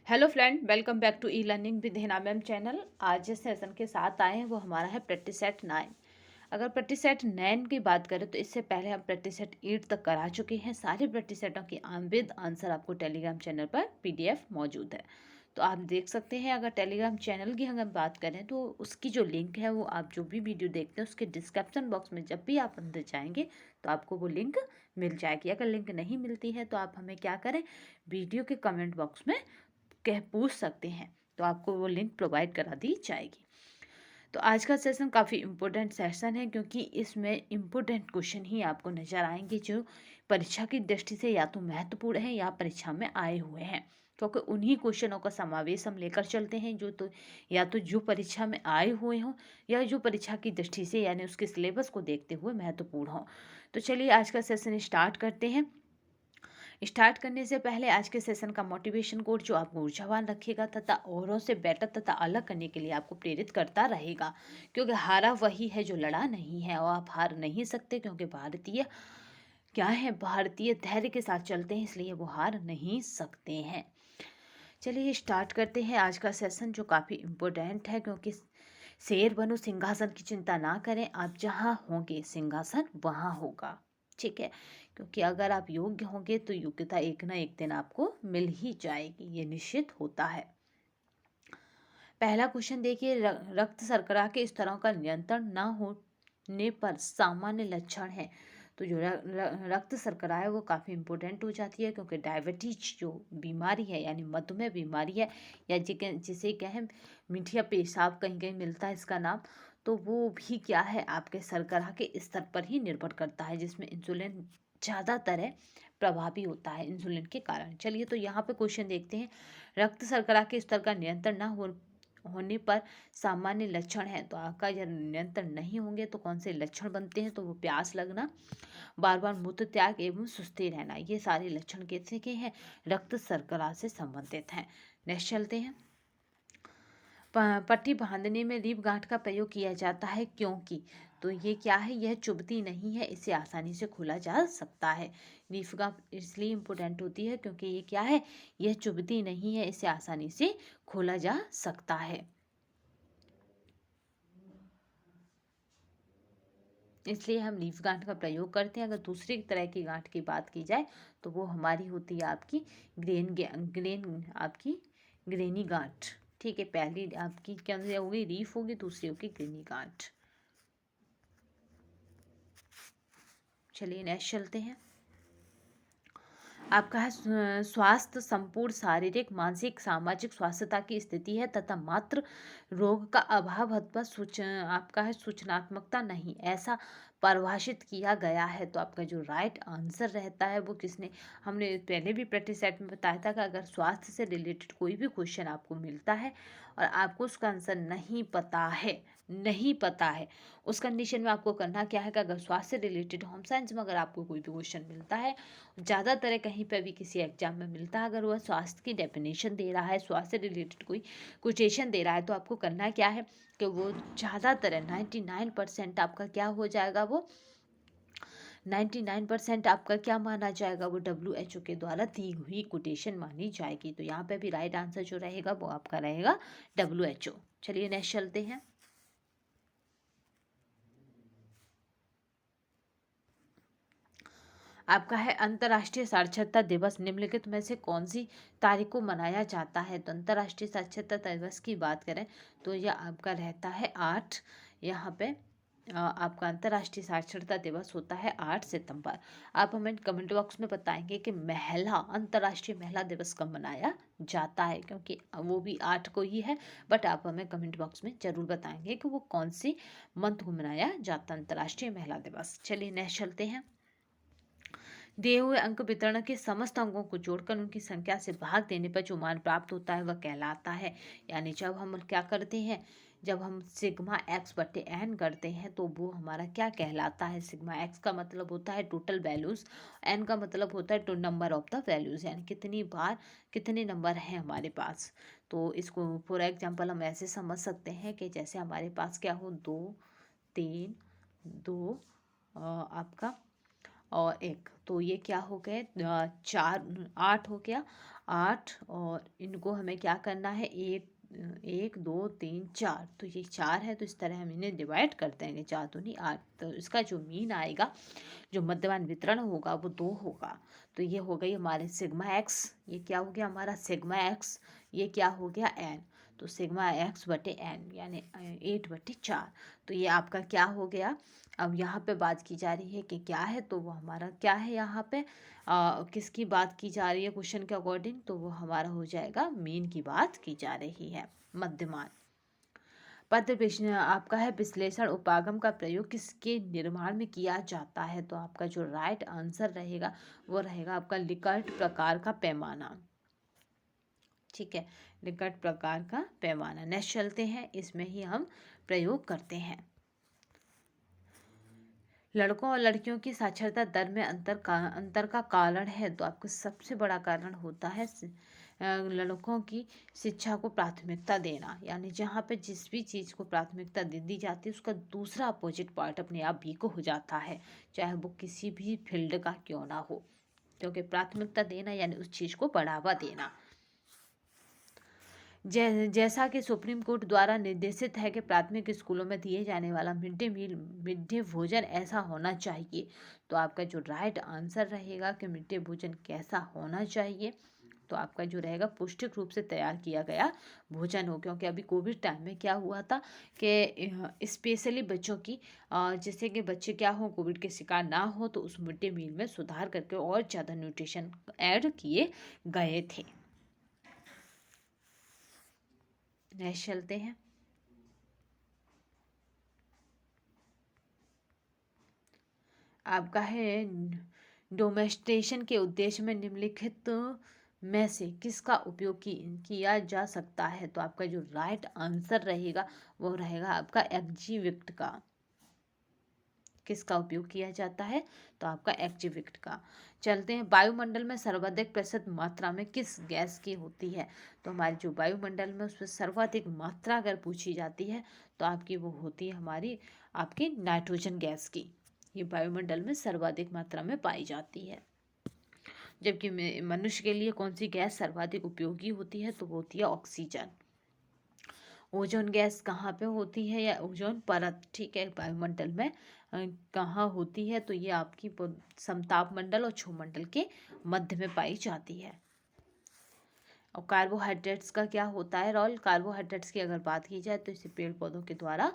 Hello friend, welcome back to E learning with Hina ma'am channel. आज जिस session के साथ आए हैं वो हमारा है प्रैक्टिस सेट 9। अगर प्रैक्टिस सेट 9 की बात करें तो इससे पहले हम प्रैक्टिस सेट 8 तक करा चुके हैं। सारे प्रैक्टिस सेटों की विद आंसर आपको टेलीग्राम चैनल पर पीडीएफ मौजूद है, तो आप देख सकते हैं। अगर टेलीग्राम चैनल की अगर बात करें तो उसकी जो लिंक है वो आप जो भी वीडियो देखते हैं उसके डिस्क्रिप्शन बॉक्स में जब भी आप अंदर जाएंगे तो आपको वो लिंक मिल जाएगी। अगर लिंक नहीं मिलती है तो आप हमें क्या करें, वीडियो के कमेंट बॉक्स में कह पूछ सकते हैं, तो आपको वो लिंक प्रोवाइड करा दी जाएगी। तो आज का सेशन काफ़ी इम्पोर्टेंट सेशन है क्योंकि इसमें इम्पोर्टेंट क्वेश्चन ही आपको नज़र आएंगे जो परीक्षा की दृष्टि से या तो महत्वपूर्ण है या परीक्षा में आए हुए हैं, क्योंकि उन्हीं क्वेश्चनों का समावेश हम लेकर चलते हैं जो तो या तो जो परीक्षा में आए हुए हों या जो परीक्षा की दृष्टि से यानी उसके सिलेबस को देखते हुए महत्वपूर्ण हों। तो चलिए आज का सेशन स्टार्ट करते हैं। स्टार्ट करने से पहले आज के सेशन का मोटिवेशन कोड जो आपको ऊर्जावान रखेगा तथा औरों से बेटर तथा अलग करने के लिए आपको प्रेरित करता रहेगा, क्योंकि हारा वही है जो लड़ा नहीं है और आप हार नहीं सकते, क्योंकि भारतीय क्या है, भारतीय धैर्य के साथ चलते हैं, इसलिए वो हार नहीं सकते हैं। चलिए स्टार्ट करते हैं आज का सेशन जो काफ़ी इम्पोर्टेंट है, क्योंकि शेर बनो सिंहासन की चिंता ना करें, आप जहाँ होंगे सिंहासन वहाँ होगा। ठीक है, क्योंकि अगर आप योग्य होंगे तो योग्यता एक ना एक दिन आपको मिल ही जाएगी, ये निश्चित होता है। पहला क्वेश्चन देखिए, रक्त शर्करा के स्तरों का नियंत्रण ना होने पर सामान्य लक्षण है। तो जो रक्त शर्करा है वो काफ़ी इंपॉर्टेंट हो जाती है, क्योंकि डायबिटीज जो बीमारी है यानी मधुमेह बीमारी है, या जिसे क्या है मीठा पेशाब कहीं कहीं मिलता है इसका नाम, तो वो भी क्या है आपके शर्करा के स्तर पर ही निर्भर करता है, जिसमें इंसुलिन ज़्यादातर है प्रभावी होता है इंसुलिन के कारण। चलिए तो यहाँ पे क्वेश्चन देखते हैं, रक्त शर्करा के स्तर का नियंत्रण ना होने पर सामान्य लक्षण है। तो आपका जब नियंत्रण नहीं होंगे तो कौन से लक्षण बनते हैं, तो वो प्यास लगना, बार बार मूत्र त्याग एवं सुस्ती रहना, ये सारे लक्षण कैसे के हैं, रक्त शर्करा से संबंधित हैं। नेक्स्ट चलते हैं, पट्टी बांधने में रीप गांठ का प्रयोग किया जाता है क्योंकि, तो ये क्या है, यह चुभती नहीं है, इसे आसानी से खोला जा सकता है। रीफ गांठ इसलिए इम्पोर्टेंट होती है क्योंकि ये क्या है, यह चुभती नहीं है, इसे आसानी से खोला जा सकता है, इसलिए हम लीफ गांठ का प्रयोग करते हैं। अगर दूसरी तरह की गांठ की बात की जाए तो वो हमारी होती है आपकी ग्रेनी गांठ। ठीक है, पहली आपकी क्या होगी, रीफ होगी, दूसरी होगी ग्रेनी गांठ। चलिए नेक्स्ट चलते हैं, आपका है स्वास्थ्य संपूर्ण शारीरिक मानसिक सामाजिक स्वास्थ्यता की स्थिति है तथा मात्र रोग का अभाव अथवा आपका है सूचनात्मकता नहीं, ऐसा परिभाषित किया गया है। तो आपका जो राइट आंसर रहता है वो किसने, हमने पहले भी प्रैक्टिस सेट में बताया था कि अगर स्वास्थ्य से रिलेटेड कोई भी क्वेश्चन आपको मिलता है और आपको उसका आंसर नहीं पता है, उस कंडीशन में आपको करना क्या है कि अगर स्वास्थ्य से रिलेटेड होम साइंस में अगर आपको कोई भी क्वेश्चन मिलता है, ज़्यादातर कहीं पर भी किसी एग्जाम में मिलता है, अगर वह स्वास्थ्य की डेफिनेशन दे रहा है, स्वास्थ्य से रिलेटेड कोई कोटेशन दे रहा है, तो आपको करना क्या है कि वो ज़्यादातर 99% आपका क्या हो जाएगा, वो 99% आपका क्या माना जाएगा, वो WHO के द्वारा दी हुई कोटेशन मानी जाएगी। तो यहाँ पे भी राइट आंसर जो रहेगा वो आपका रहेगा WHO। चलिए नेक्स्ट चलते हैं, आपका है अंतर्राष्ट्रीय साक्षरता दिवस निम्नलिखित में से कौन सी तारीख को मनाया जाता है। तो अंतर्राष्ट्रीय साक्षरता दिवस की बात करें तो यह आपका रहता है 8, यहाँ पे आपका अंतर्राष्ट्रीय साक्षरता दिवस होता है 8 सितंबर। आप हमें कमेंट बॉक्स में बताएंगे कि अंतर्राष्ट्रीय महिला दिवस कब मनाया जाता है, क्योंकि वो भी 8 को ही है, बट आप हमें कमेंट बॉक्स में जरूर बताएंगे कि वो कौन सी मंथ को मनाया जाता है अंतर्राष्ट्रीय महिला दिवस। चलिए नेक्स्ट चलते हैं, दिए हुए अंक वितरण के समस्त अंकों को जोड़कर उनकी संख्या से भाग देने पर जो मान प्राप्त होता है वह कहलाता है। यानी जब हम क्या करते हैं, जब हम सिग्मा एक्स बटे एन करते हैं तो वो हमारा क्या कहलाता है, सिग्मा एक्स का मतलब होता है टोटल वैल्यूज़, एन का मतलब होता है to number of the values, यानी कितनी बार कितने नंबर हैं हमारे पास। तो इसको फॉर एग्जांपल हम ऐसे समझ सकते हैं कि जैसे हमारे पास क्या हो, 2 3 2 आपका और 1, तो ये क्या हो गए, 4 8 हो गया। 8 और इनको हमें क्या करना है, 1 1 2 3 4, तो ये 4 है, तो इस तरह हम इन्हें डिवाइड कर देंगे, 4 दूनी 8, तो इसका जो मीन आएगा, जो मध्यमान वितरण होगा वो 2 होगा। तो ये हो गई हमारे सिग्मा एक्स, ये क्या हो गया हमारा सिग्मा एक्स, ये क्या हो गया एन, तो सिग्मा एक्स बटे एन यानी 8/4, तो ये आपका क्या हो गया। अब यहाँ पे बात की जा रही है कि क्या है, तो वो हमारा क्या है यहाँ पे, किसकी बात की जा रही है क्वेश्चन के अकॉर्डिंग, तो वो हमारा हो जाएगा मीन की बात की जा रही है, मध्यमान। पत्र प्रश्न आपका है, विश्लेषण उपागम का प्रयोग किसके निर्माण में किया जाता है, तो आपका जो राइट आंसर रहेगा वो रहेगा आपका लिकर्ट प्रकार का पैमाना। ठीक है, लिकर्ट प्रकार का पैमाना। नेक्स्ट चलते हैं, इसमें ही हम प्रयोग करते हैं। लड़कों और लड़कियों की साक्षरता दर में अंतर का कारण है, तो आपका सबसे बड़ा कारण होता है लड़कों की शिक्षा को प्राथमिकता देना, यानी जहाँ पे जिस भी चीज़ को प्राथमिकता दे दी जाती है उसका दूसरा अपोजिट पार्ट अपने आप वीक हो जाता है, चाहे वो किसी भी फील्ड का क्यों ना हो, क्योंकि प्राथमिकता देना यानी उस चीज़ को बढ़ावा देना। जैसा कि सुप्रीम कोर्ट द्वारा निर्देशित है कि प्राथमिक स्कूलों में दिए जाने वाला मिड डे भोजन ऐसा होना चाहिए, तो आपका जो राइट आंसर रहेगा कि मिड डे भोजन कैसा होना चाहिए, तो आपका जो रहेगा पौष्टिक रूप से तैयार किया गया भोजन हो, क्योंकि अभी कोविड टाइम में क्या हुआ था कि स्पेशली बच्चों की जैसे कि बच्चे क्या हो कोविड के शिकार ना हो, तो उस मिड डे मील में सुधार करके और ज़्यादा न्यूट्रिशन ऐड किए गए थे। नेक्स्ट चलते हैं। आपका है डोमेस्टेशन के उद्देश्य में निम्नलिखित में से किसका उपयोग किया जा सकता है, तो आपका जो राइट आंसर रहेगा वो रहेगा आपका एक्जीविक्ट का। किसका उपयोग किया जाता है, तो आपका एक्जीविक्ट का। चलते हैं, वायुमंडल में सर्वाधिक प्रतिशत मात्रा में किस गैस की होती है, तो हमारी जो वायुमंडल में उसमें सर्वाधिक मात्रा अगर पूछी जाती है तो आपकी वो होती है हमारी आपकी नाइट्रोजन गैस की, ये वायुमंडल में सर्वाधिक मात्रा में पाई जाती है। जबकि मनुष्य के लिए कौन सी गैस सर्वाधिक उपयोगी होती है, तो वो होती है ऑक्सीजन। ओजोन गैस कहाँ पे होती है, या ओजोन परत, ठीक है, वायुमंडल में कहाँ होती है, तो ये आपकी समताप मंडल और क्षोमंडल के मध्य में पाई जाती है। और कार्बोहाइड्रेट्स का क्या होता है रोल, कार्बोहाइड्रेट्स की अगर बात की जाए तो इसे पेड़ पौधों के द्वारा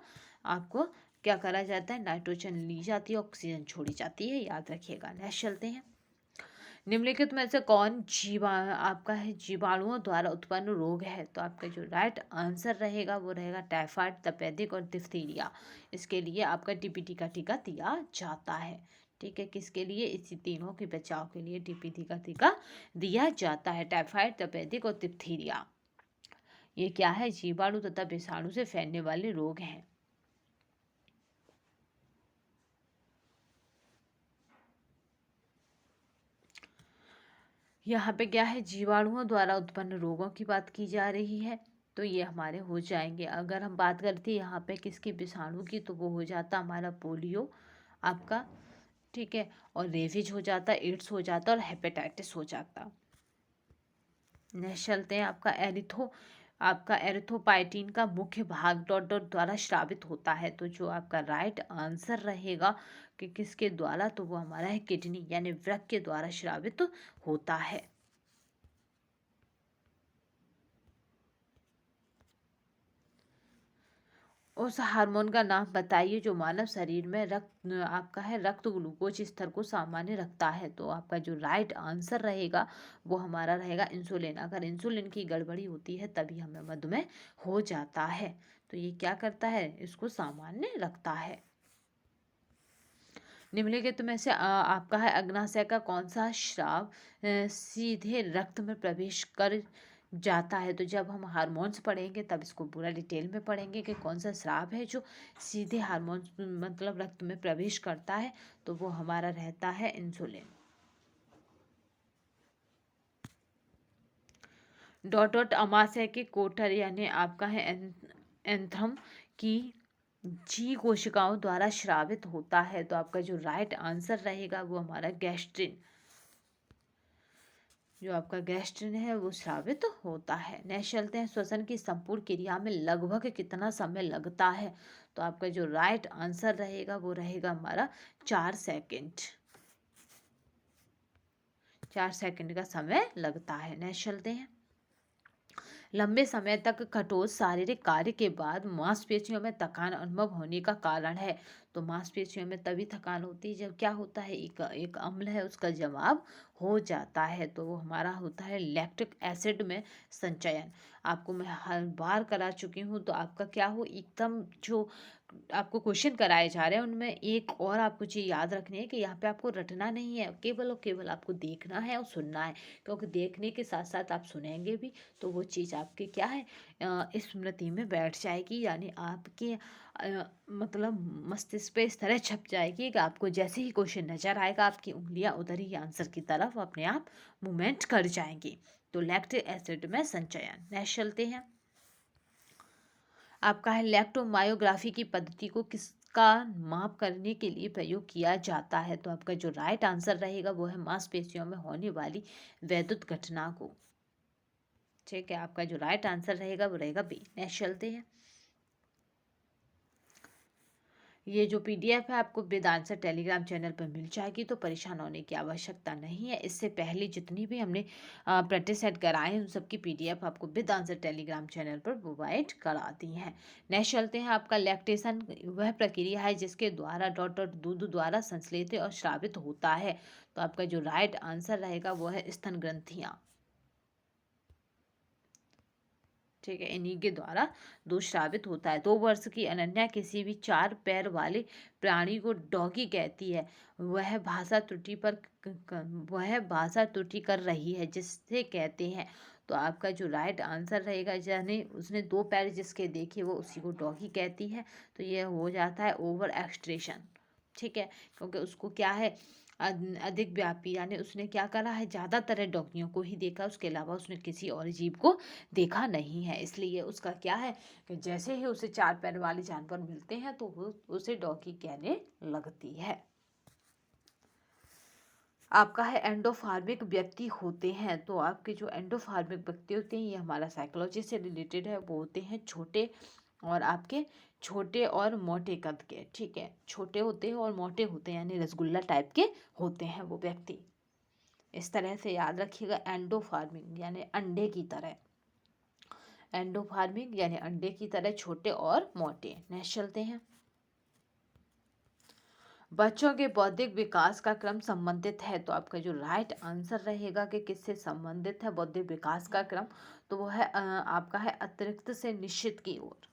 आपको क्या करा जाता है, नाइट्रोजन ली जाती है, ऑक्सीजन छोड़ी जाती है, याद रखिएगा। नेक्स्ट चलते हैं, निम्नलिखित में से कौन आपका है जीवाणुओं द्वारा उत्पन्न रोग है, तो आपका जो राइट आंसर रहेगा वो रहेगा टाइफाइड, तपेदिक और डिphtheria। इसके लिए आपका डीपीटी का टीका दिया जाता है, ठीक है, किसके लिए, इसी तीनों के बचाव के लिए डीपीटी का टीका दिया जाता है, टाइफाइड, तपेदिक और डिphtheria। ये क्या है, जीवाणु तथा विषाणु से फैलने वाले रोग हैं। यहाँ पे क्या है, जीवाणुओं द्वारा उत्पन्न रोगों की बात की जा रही है, तो ये हमारे हो जाएंगे। अगर हम बात करते हैं यहाँ पे किसकी, विषाणु की, तो वो हो जाता हमारा पोलियो आपका, ठीक है, और रेबीज हो जाता, एड्स हो जाता और हेपेटाइटिस हो जाता। नेक्स्ट चलते हैं, आपका एरिथ्रोपाइटिन का मुख्य भाग डॉट डॉट द्वारा स्रावित होता है, तो जो आपका राइट आंसर रहेगा कि किसके द्वारा, तो वो हमारा है किडनी यानी वृक्क के द्वारा स्रावित होता है। उस हार्मोन का नाम बताइए जो मानव शरीर में रक्त ग्लूकोज स्तर को सामान्य रखता है, तो आपका जो राइट आंसर रहेगा वो हमारा रहेगा इंसुलिन। अगर इंसुलिन की गड़बड़ी होती है तभी हमें मधुमेह हो जाता है, तो ये क्या करता है, इसको सामान्य रखता है। निम्नलिखित में से आपका है अग्नाशय का कौन सा स्राव सीधे रक्त में प्रवेश कर जाता है, तो जब हम हार्मोन्स पढ़ेंगे तब इसको पूरा डिटेल में पढ़ेंगे कि कौन सा स्राव है जो सीधे हार्मोन्स मतलब रक्त में प्रवेश करता है, तो वो हमारा रहता है इंसुलिन। डॉट डॉट अमाशय के कोटर यानी आपका है एंथ्रम की जी कोशिकाओं द्वारा स्रावित होता है। तो आपका जो राइट आंसर रहेगा वो हमारा गैस्ट्रिन, जो आपका गैस्ट्रिन है वो स्रावित होता है। नेक्स्ट चलते हैं, श्वसन की संपूर्ण क्रिया में लगभग कितना समय लगता है। तो आपका जो राइट आंसर रहेगा वो रहेगा हमारा 4 सेकेंड। 4 सेकेंड का समय लगता है। नेक्स्ट चलते हैं, लंबे समय तक कठोर शारीरिक कार्य के बाद मांसपेशियों में थकान अनुभव होने का कारण है। तो मांसपेशियों में तभी थकान होती है जब क्या होता है, एक अम्ल है उसका जमाव हो जाता है। तो वो हमारा होता है लैक्टिक एसिड में संचयन। आपको मैं हर बार करा चुकी हूँ, तो आपका क्या हो, एकदम जो आपको क्वेश्चन कराए जा रहे हैं उनमें एक और आपको चीज़ याद रखनी है कि यहाँ पे आपको रटना नहीं है, केवल और केवल आपको देखना है और सुनना है। क्योंकि देखने के साथ साथ आप सुनेंगे भी तो वो चीज़ आपके क्या है, स्मृति में बैठ जाएगी, यानी आपके मतलब मस्तिष्क पे इस तरह छप जाएगी कि आपको जैसे ही क्वेश्चन नजर आएगा आपकी उंगलियां उधर ही आंसर की तरफ अपने आप मूवमेंट कर जाएंगी। तो लैक्टिक एसिड में संचयन। नेक्स्ट चलते हैं, आपका है लैक्टोमायोग्राफी की पद्धति को किसका माप करने के लिए प्रयोग किया जाता है। तो आपका जो राइट आंसर रहेगा वो है मांसपेशियों में होने वाली वैद्युत घटना को। ठीक है, आपका जो राइट आंसर रहेगा वो रहेगा बी। नेक्स्ट चलते हैं, ये जो पीडीएफ है आपको वेदांत टेलीग्राम चैनल पर मिल जाएगी, तो परेशान होने की आवश्यकता नहीं है। इससे पहले जितनी भी हमने प्रैक्टिस सेट कराए हैं उन सबकी पीडीएफ आपको वेदांत टेलीग्राम चैनल पर प्रोवाइड करा दी है। नेक्स्ट चलते हैं, आपका लैक्टेशन वह प्रक्रिया है जिसके द्वारा डॉट दूध द्वारा संश्लेषित और स्रावित होता है। तो आपका जो राइट आंसर रहेगा वो है स्तन ग्रंथियाँ। ठीक है, इन्हीं के द्वारा दूध स्रावित होता है। 2 वर्ष की अनन्या किसी भी 4 पैर वाले प्राणी को डॉगी कहती है। वह भाषा त्रुटि कर रही है जिससे कहते हैं। तो आपका जो राइट आंसर रहेगा, यानी उसने 2 पैर जिसके देखे वो उसी को डॉगी कहती है। तो ये हो जाता है ओवर एक्सट्रेशन। ठीक है, क्योंकि उसको क्या है, अधिक व्यापी, यानी उसने क्या करा है, ज़्यादातर डॉगियों को ही देखा, उसके अलावा उसने किसी और जीव को देखा नहीं है। इसलिए उसका क्या है कि जैसे ही उसे 4 पैर वाले जानवर मिलते हैं तो वो उसे डॉगी कहने लगती है। आपका है एंडोफार्मिक व्यक्ति होते हैं। तो आपके जो एंडोफार्मिक व्यक्ति होते हैं ये हमारा साइकोलॉजी से रिलेटेड है। वो होते हैं छोटे और आपके छोटे और मोटे कद के। ठीक है, छोटे होते हैं और मोटे होते हैं, यानी रसगुल्ला टाइप के होते हैं वो व्यक्ति। इस तरह से याद रखिएगा, एंडोफार्मिंग यानी अंडे की तरह। एंडोफार्मिंग यानी अंडे की तरह छोटे और मोटे। नेक्स्ट चलते हैं, बच्चों के बौद्धिक विकास का क्रम संबंधित है। तो आपका जो राइट आंसर रहेगा कि किससे संबंधित है बौद्धिक विकास का क्रम, तो वो है आपका है अतिरिक्त से निश्चित की ओर।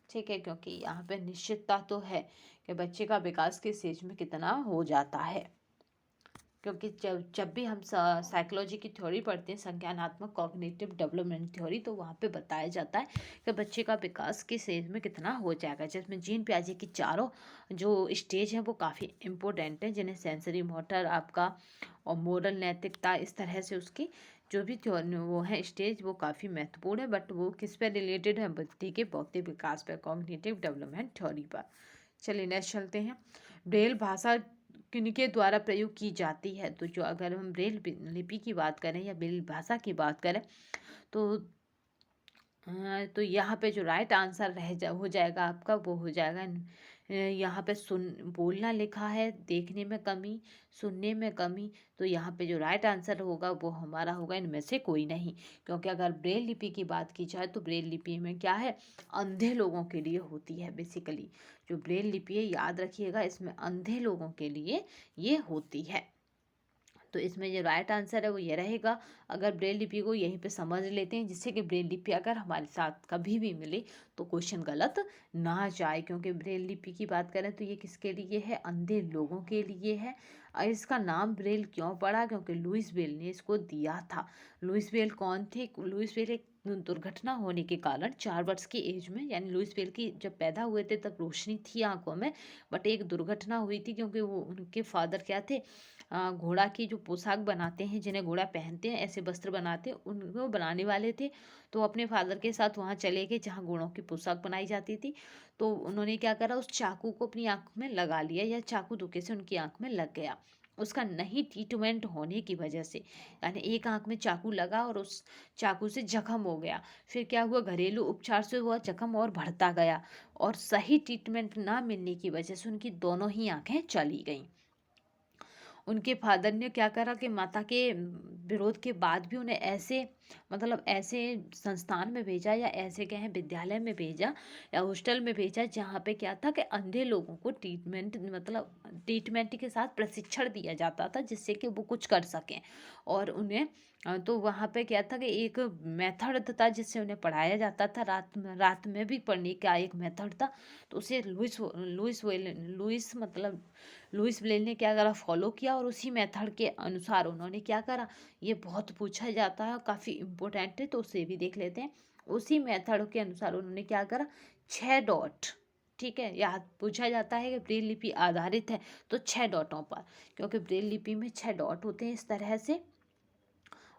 ठीक है, क्योंकि यहाँ पे निश्चितता तो है कि बच्चे का विकास किस स्टेज में कितना हो जाता है। क्योंकि जब जब भी हम साइकोलॉजी की थ्योरी पढ़ते हैं, संज्ञानात्मक कॉग्निटिव डेवलपमेंट थ्योरी, तो वहाँ पे बताया जाता है कि बच्चे का विकास किस एज में कितना हो जाएगा। जिसमें जीन पियाजे की चारों जो स्टेज हैं वो काफ़ी इम्पोर्टेंट है, जिन्हें सेंसरी मोटर आपका और मोरल नैतिकता, इस तरह से उसकी जो भी वो है स्टेज वो काफ़ी महत्वपूर्ण है। बट वो किस पे रिलेटेड है, बच्चे के बौद्धिक विकास पर, कॉग्निटिव डेवलपमेंट थ्योरी पर। चलिए नेक्स्ट चलते हैं, ब्रेल भाषा किनके द्वारा प्रयोग की जाती है। तो जो अगर हम ब्रेल लिपि की बात करें या ब्रेल भाषा की बात करें तो तो यहाँ पे जो राइट आंसर हो जाएगा आपका, वो हो जाएगा यहाँ पे सुन बोलना लिखा है, देखने में कमी, सुनने में कमी। तो यहाँ पे जो राइट आंसर होगा वो हमारा होगा इनमें से कोई नहीं। क्योंकि अगर ब्रेल लिपि की बात की जाए तो ब्रेल लिपि में क्या है, अंधे लोगों के लिए होती है बेसिकली। जो ब्रेल लिपि है याद रखिएगा, इसमें अंधे लोगों के लिए ये होती है। तो इसमें जो राइट आंसर है वो ये रहेगा। अगर ब्रेल लिपि को यहीं पे समझ लेते हैं, जिससे कि ब्रेल लिपि अगर हमारे साथ कभी भी मिले तो क्वेश्चन गलत ना जाए। क्योंकि ब्रेल लिपि की बात करें तो ये किसके लिए है, अंधे लोगों के लिए है। और इसका नाम ब्रेल क्यों पड़ा, क्योंकि लुइस ब्रेल ने इसको दिया था। लुइस ब्रेल कौन थे, लुइस ब्रेल एक दुर्घटना होने के कारण 4 वर्ष की एज में, यानी लुइस ब्रेल की जब पैदा हुए थे तब रोशनी थी आंखों में, बट एक दुर्घटना हुई थी क्योंकि वो उनके फादर क्या थे, घोड़ा की जो पोशाक बनाते हैं, जिन्हें घोड़ा पहनते हैं, ऐसे वस्त्र बनाते हैं, उनको बनाने वाले थे। तो अपने फादर के साथ वहाँ चले गए जहाँ घोड़ों की पोशाक बनाई जाती थी। तो उन्होंने क्या करा, उस चाकू को अपनी आँख में लगा लिया, या चाकू धोखे से उनकी आँख में लग गया। उसका नहीं ट्रीटमेंट होने की वजह से, यानी एक आँख में चाकू लगा और उस चाकू से जख्म हो गया। फिर क्या हुआ, घरेलू उपचार से हुआ जख्म और बढ़ता गया, और सही ट्रीटमेंट ना मिलने की वजह से उनकी दोनों ही आँखें चली गईं। उनके फादर ने क्या करा कि माता के विरोध के बाद भी उन्हें ऐसे, मतलब ऐसे संस्थान में भेजा, या ऐसे कहें विद्यालय में भेजा या हॉस्टल में भेजा, जहाँ पे क्या था कि अंधे लोगों को ट्रीटमेंट, मतलब ट्रीटमेंट के साथ प्रशिक्षण दिया जाता था, जिससे कि वो कुछ कर सकें। और उन्हें तो वहाँ पे क्या था कि एक मेथड था जिससे उन्हें पढ़ाया जाता था, रात में भी पढ़ने का एक मेथड था। तो उसे लुइस मतलब लुइस ब्रेल ने क्या करा, फॉलो किया, और उसी मेथड के अनुसार उन्होंने क्या करा, ये बहुत पूछा जाता है, काफ़ी इम्पोर्टेंट है, तो उसे भी देख लेते हैं। उसी मेथड के अनुसार उन्होंने क्या करा, 6 डॉट, ठीक है, याद पूछा जाता है कि ब्रेल लिपि आधारित है तो 6 डॉटों पर, क्योंकि ब्रेल लिपि में 6 डॉट होते हैं इस तरह से,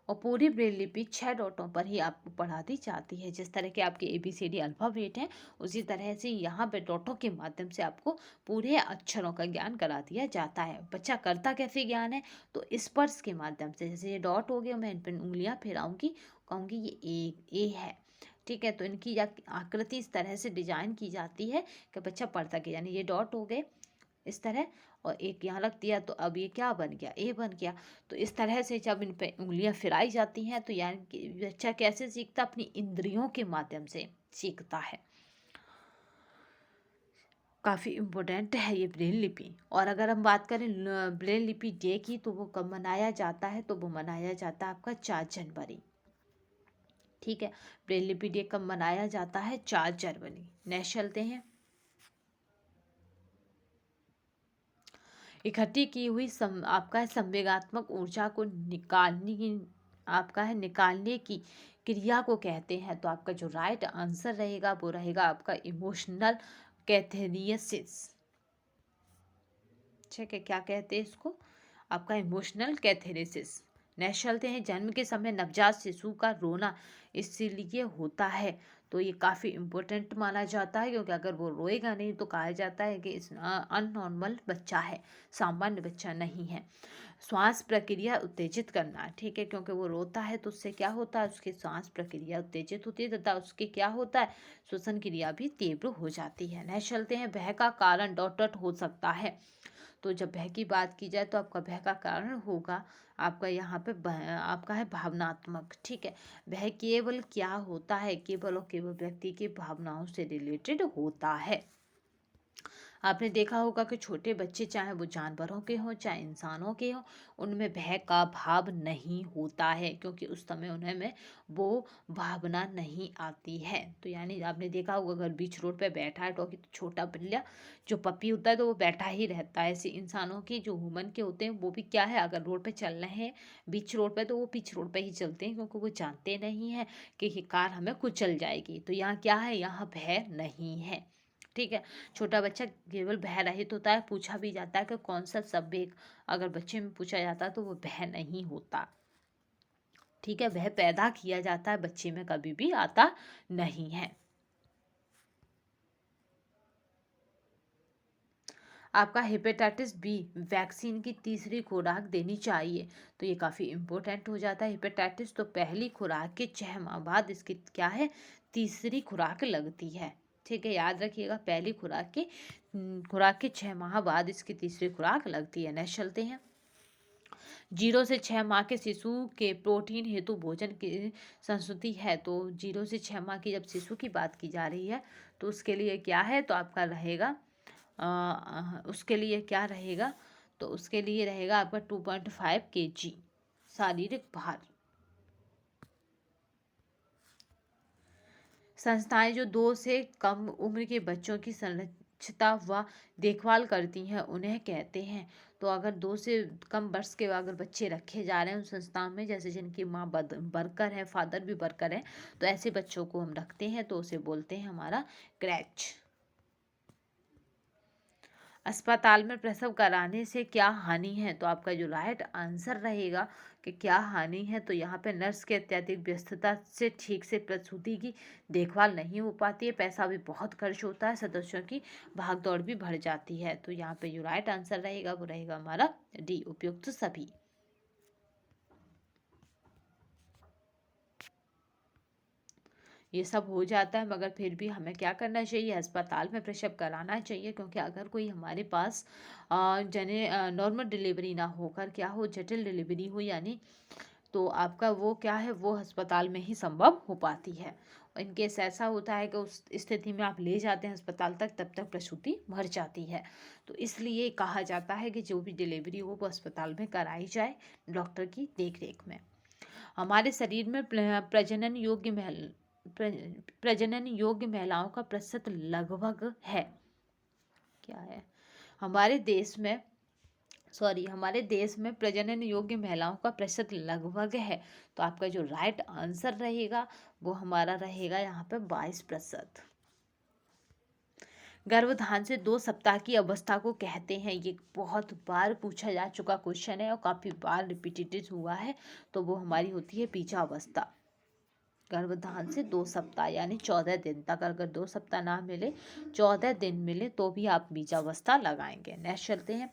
और पूरी ब्रेल लिपि 6 डॉटों पर ही आपको पढ़ा दी जाती है। जिस तरह के आपके ABCD अल्फ़ाबेट हैं, उसी तरह से यहाँ पे डॉटों के माध्यम से आपको पूरे अक्षरों का ज्ञान करा दिया जाता है। बच्चा करता कैसे ज्ञान है, तो स्पर्श के माध्यम से, जैसे ये डॉट हो गया, मैं इन पर उंगलियाँ फेराऊंगी, कहूँगी ये ए है, ठीक है, तो इनकी आकृति इस तरह से डिजाइन की जाती है कि बच्चा पढ़ सके। यानी ये डॉट हो गए इस तरह, और एक यहाँ रख दिया, तो अब ये क्या बन गया, ए बन गया। तो इस तरह से जब इन पे उंगलियां फिराई जाती हैं, तो यानी कि बच्चा कैसे सीखता, अपनी इंद्रियों के माध्यम से सीखता है। काफ़ी इम्पोर्टेंट है ये ब्रेल लिपि। और अगर हम बात करें ब्रेल लिपि डे की, तो वो कब मनाया जाता है, तो वो मनाया जाता है आपका 4 जनवरी, ठीक है। ब्रेल लिपि डे कब मनाया जाता है, 4 जनवरी। नेक्स्ट चलते हैं। इकट्ठी की हुई आपका है संवेगात्मक ऊर्जा को निकालने की क्रिया को कहते हैं। तो आपका जो राइट आंसर रहेगा वो रहेगा आपका इमोशनल कैथेरियसिस, ठीक है, क्या कहते हैं इसको, आपका इमोशनल कैथेरिसिस। नेक्स्ट चलते हैं। जन्म के समय नवजात शिशु का रोना इसलिए होता है, तो ये काफ़ी इम्पोर्टेंट माना जाता है, क्योंकि अगर वो रोएगा नहीं तो कहा जाता है कि इस अननॉर्मल बच्चा है, सामान्य बच्चा नहीं है। श्वास प्रक्रिया उत्तेजित करना, ठीक है, क्योंकि वो रोता है तो उससे क्या होता है, उसकी श्वास प्रक्रिया उत्तेजित होती है, तथा उसके क्या होता है, श्वसन क्रिया भी तीव्र हो जाती है। नेक्स्ट चलते हैं। भय का कारण डॉट डॉट हो सकता है, तो जब भय की बात की जाए तो आपका भय का कारण होगा आपका यहाँ पे आपका है भावनात्मक, ठीक है। भय केवल क्या होता है, केवल और केवल व्यक्ति की भावनाओं से रिलेटेड होता है। आपने देखा होगा कि छोटे बच्चे, चाहे वो जानवरों के हों चाहे इंसानों के हों, उनमें भय का भाव नहीं होता है, क्योंकि उस समय उन्हें में वो भावना नहीं आती है। तो यानी आपने देखा होगा, अगर बीच रोड पे बैठा है डॉगी, तो छोटा बिल्ला जो पपी होता है तो वो बैठा ही रहता है। ऐसे इंसानों की जो ह्यूमन के होते हैं वो भी क्या है, अगर रोड पे चल रहे हैं बीच रोड पे, तो वो बीच रोड पे ही चलते हैं, क्योंकि वो जानते नहीं है कि ये कार हमें कुचल जाएगी। तो यहाँ क्या है, यहाँ भय नहीं है, ठीक है। छोटा बच्चा केवल भय रहित होता है। पूछा भी जाता है कि कौन सा संवेग, अगर बच्चे में पूछा जाता है तो वो भय नहीं होता, ठीक है। भय पैदा किया जाता है, बच्चे में कभी भी आता नहीं है। आपका हेपेटाइटिस बी वैक्सीन की तीसरी खुराक देनी चाहिए, तो ये काफ़ी इम्पोर्टेंट हो जाता है। हेपेटाइटिस तो पहली खुराक के 6 माह बाद इसकी क्या है, तीसरी खुराक लगती है, ठीक है, याद रखिएगा। पहली खुराक के 6 माह बाद इसकी तीसरी खुराक लगती है। नेक्स्ट चलते हैं। 0 से 6 माह के शिशु के प्रोटीन हेतु भोजन की संस्तुति है, तो 0 से 6 माह की जब शिशु की बात की जा रही है, तो उसके लिए क्या है, तो आपका रहेगा उसके लिए क्या रहेगा, तो उसके लिए रहेगा आपका 2.5 kg शारीरिक भार। संस्थाएं जो 2 से कम उम्र के बच्चों की संरक्षता व देखभाल करती हैं उन्हें कहते हैं। तो अगर 2 से कम वर्ष के अगर बच्चे रखे जा रहे हैं उन संस्थाओं में, जैसे जिनकी माँ वर्कर है, फादर भी वर्कर है, तो ऐसे बच्चों को हम रखते हैं, तो उसे बोलते हैं हमारा क्रैच। अस्पताल में प्रसव कराने से क्या हानि है, तो आपका जो राइट आंसर रहेगा कि क्या हानि है, तो यहाँ पे नर्स के अत्यधिक व्यस्तता से ठीक से प्रसूति की देखभाल नहीं हो पाती है, पैसा भी बहुत खर्च होता है, सदस्यों की भागदौड़ भी बढ़ जाती है। तो यहाँ पे जो राइट आंसर रहेगा वो रहेगा हमारा डी, उपयुक्त सभी। ये सब हो जाता है, मगर फिर भी हमें क्या करना चाहिए, अस्पताल में प्रसव कराना चाहिए, क्योंकि अगर कोई हमारे पास जने नॉर्मल डिलीवरी ना होकर क्या हो, जटिल डिलीवरी हो, यानी तो आपका वो क्या है, वो अस्पताल में ही संभव हो पाती है। इन केस ऐसा होता है कि उस स्थिति में आप ले जाते हैं अस्पताल तक, तब तक प्रसूति मर जाती है। तो इसलिए कहा जाता है कि जो भी डिलीवरी हो वो अस्पताल में कराई जाए, डॉक्टर की देखरेख में। हमारे शरीर में प्रजनन योग्य महिलाओं का प्रतिशत लगभग है, क्या है, हमारे देश में हमारे देश में प्रजनन योग्य महिलाओं का प्रतिशत लगभग है। तो आपका जो राइट आंसर रहेगा वो हमारा रहेगा यहाँ पे 22%। गर्भधारण से 2 सप्ताह की अवस्था को कहते हैं, ये बहुत बार पूछा जा चुका क्वेश्चन है और काफी बार रिपीटेड हुआ है। तो वो हमारी होती है बीजावस्था। गर्भधारण से 2 सप्ताह यानी 14 दिन तक, अगर 2 सप्ताह ना मिले, 14 दिन मिले, तो भी आप बीजावस्था लगाएंगे। नेक्स्ट चलते हैं,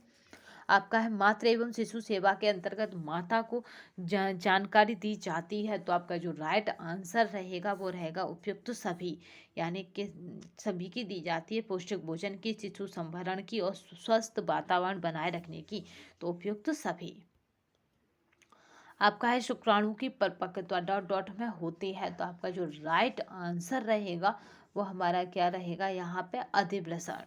आपका है मातृ एवं शिशु सेवा के अंतर्गत माता को जानकारी दी जाती है। तो आपका जो राइट आंसर रहेगा वो रहेगा उपयुक्त सभी, यानी कि सभी की दी जाती है, पौष्टिक भोजन की, शिशु संभरण की और स्वस्थ वातावरण बनाए रखने की। तो उपयुक्त सभी। आपका है शुक्राणु की परिपक्वता डॉट डॉट में होती है। तो आपका जो राइट आंसर रहेगा वो हमारा क्या रहेगा, यहाँ पे अधिवृषण।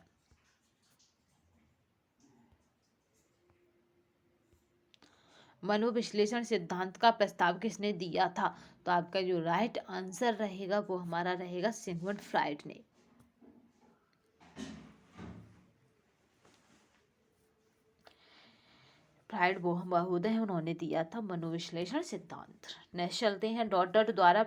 मनोविश्लेषण सिद्धांत का प्रस्ताव किसने दिया था? तो आपका जो राइट आंसर रहेगा वो हमारा रहेगा सिगमंड फ्राइड ने। फ्राइड वो महोदय उन्होंने दिया था मनोविश्लेषण सिद्धांत। नेक्स्ट चलते हैं, डॉट डॉट द्वारा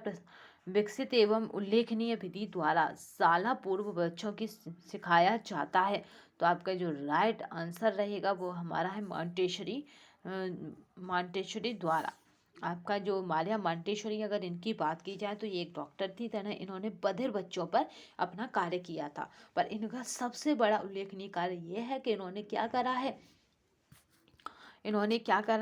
विकसित एवं उल्लेखनीय विधि द्वारा साला पूर्व बच्चों की सिखाया जाता है। तो आपका जो राइट आंसर रहेगा वो हमारा है मॉन्टेसरी द्वारा। आपका जो मारिया मॉन्टेसरी, अगर इनकी बात की जाए तो ये एक डॉक्टर थी, तरह इन्होंने बधिर बच्चों पर अपना कार्य किया था। पर इनका सबसे बड़ा उल्लेखनीय कार्य ये है कि इन्होंने क्या करा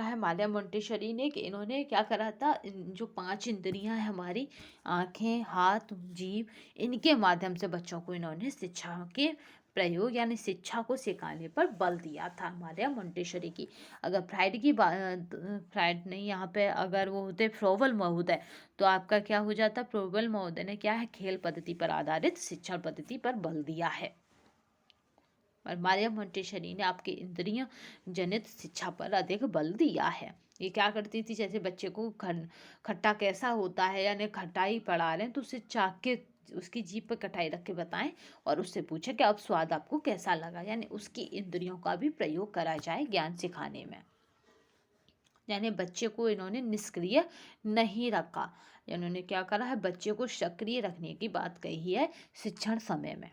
है, मारिया मोंटेसरी ने, कि इन्होंने क्या करा था, जो 5 इंद्रियां हैं हमारी, आंखें, हाथ, जीभ, इनके माध्यम से बच्चों को इन्होंने शिक्षा के प्रयोग यानी शिक्षा को सिखाने पर बल दिया था, मारिया मोंटेसरी की। अगर फ्राइड की बात, फ्राइड नहीं, यहाँ पे अगर वो होते फ्रोबल महोदय, तो आपका क्या हो जाता, फ्रोबल महोदय ने क्या है, खेल पद्धति पर आधारित शिक्षण पद्धति पर बल दिया है। और मारिया मोंटेसरी ने आपके इंद्रिय जनित शिक्षा पर अधिक बल दिया है। ये क्या करती थी, जैसे बच्चे को खट्टा कैसा होता है, यानी खटाई पढ़ा रहे हैं, तो उसे चाक के उसकी जीभ पर कटाई रख के बताएं और उससे पूछे कि अब स्वाद आपको कैसा लगा, यानी उसकी इंद्रियों का भी प्रयोग करा जाए ज्ञान सिखाने में। यानी बच्चे को इन्होंने निष्क्रिय नहीं रखा, इन्होंने क्या करा है, बच्चे को सक्रिय रखने की बात कही है शिक्षण समय में।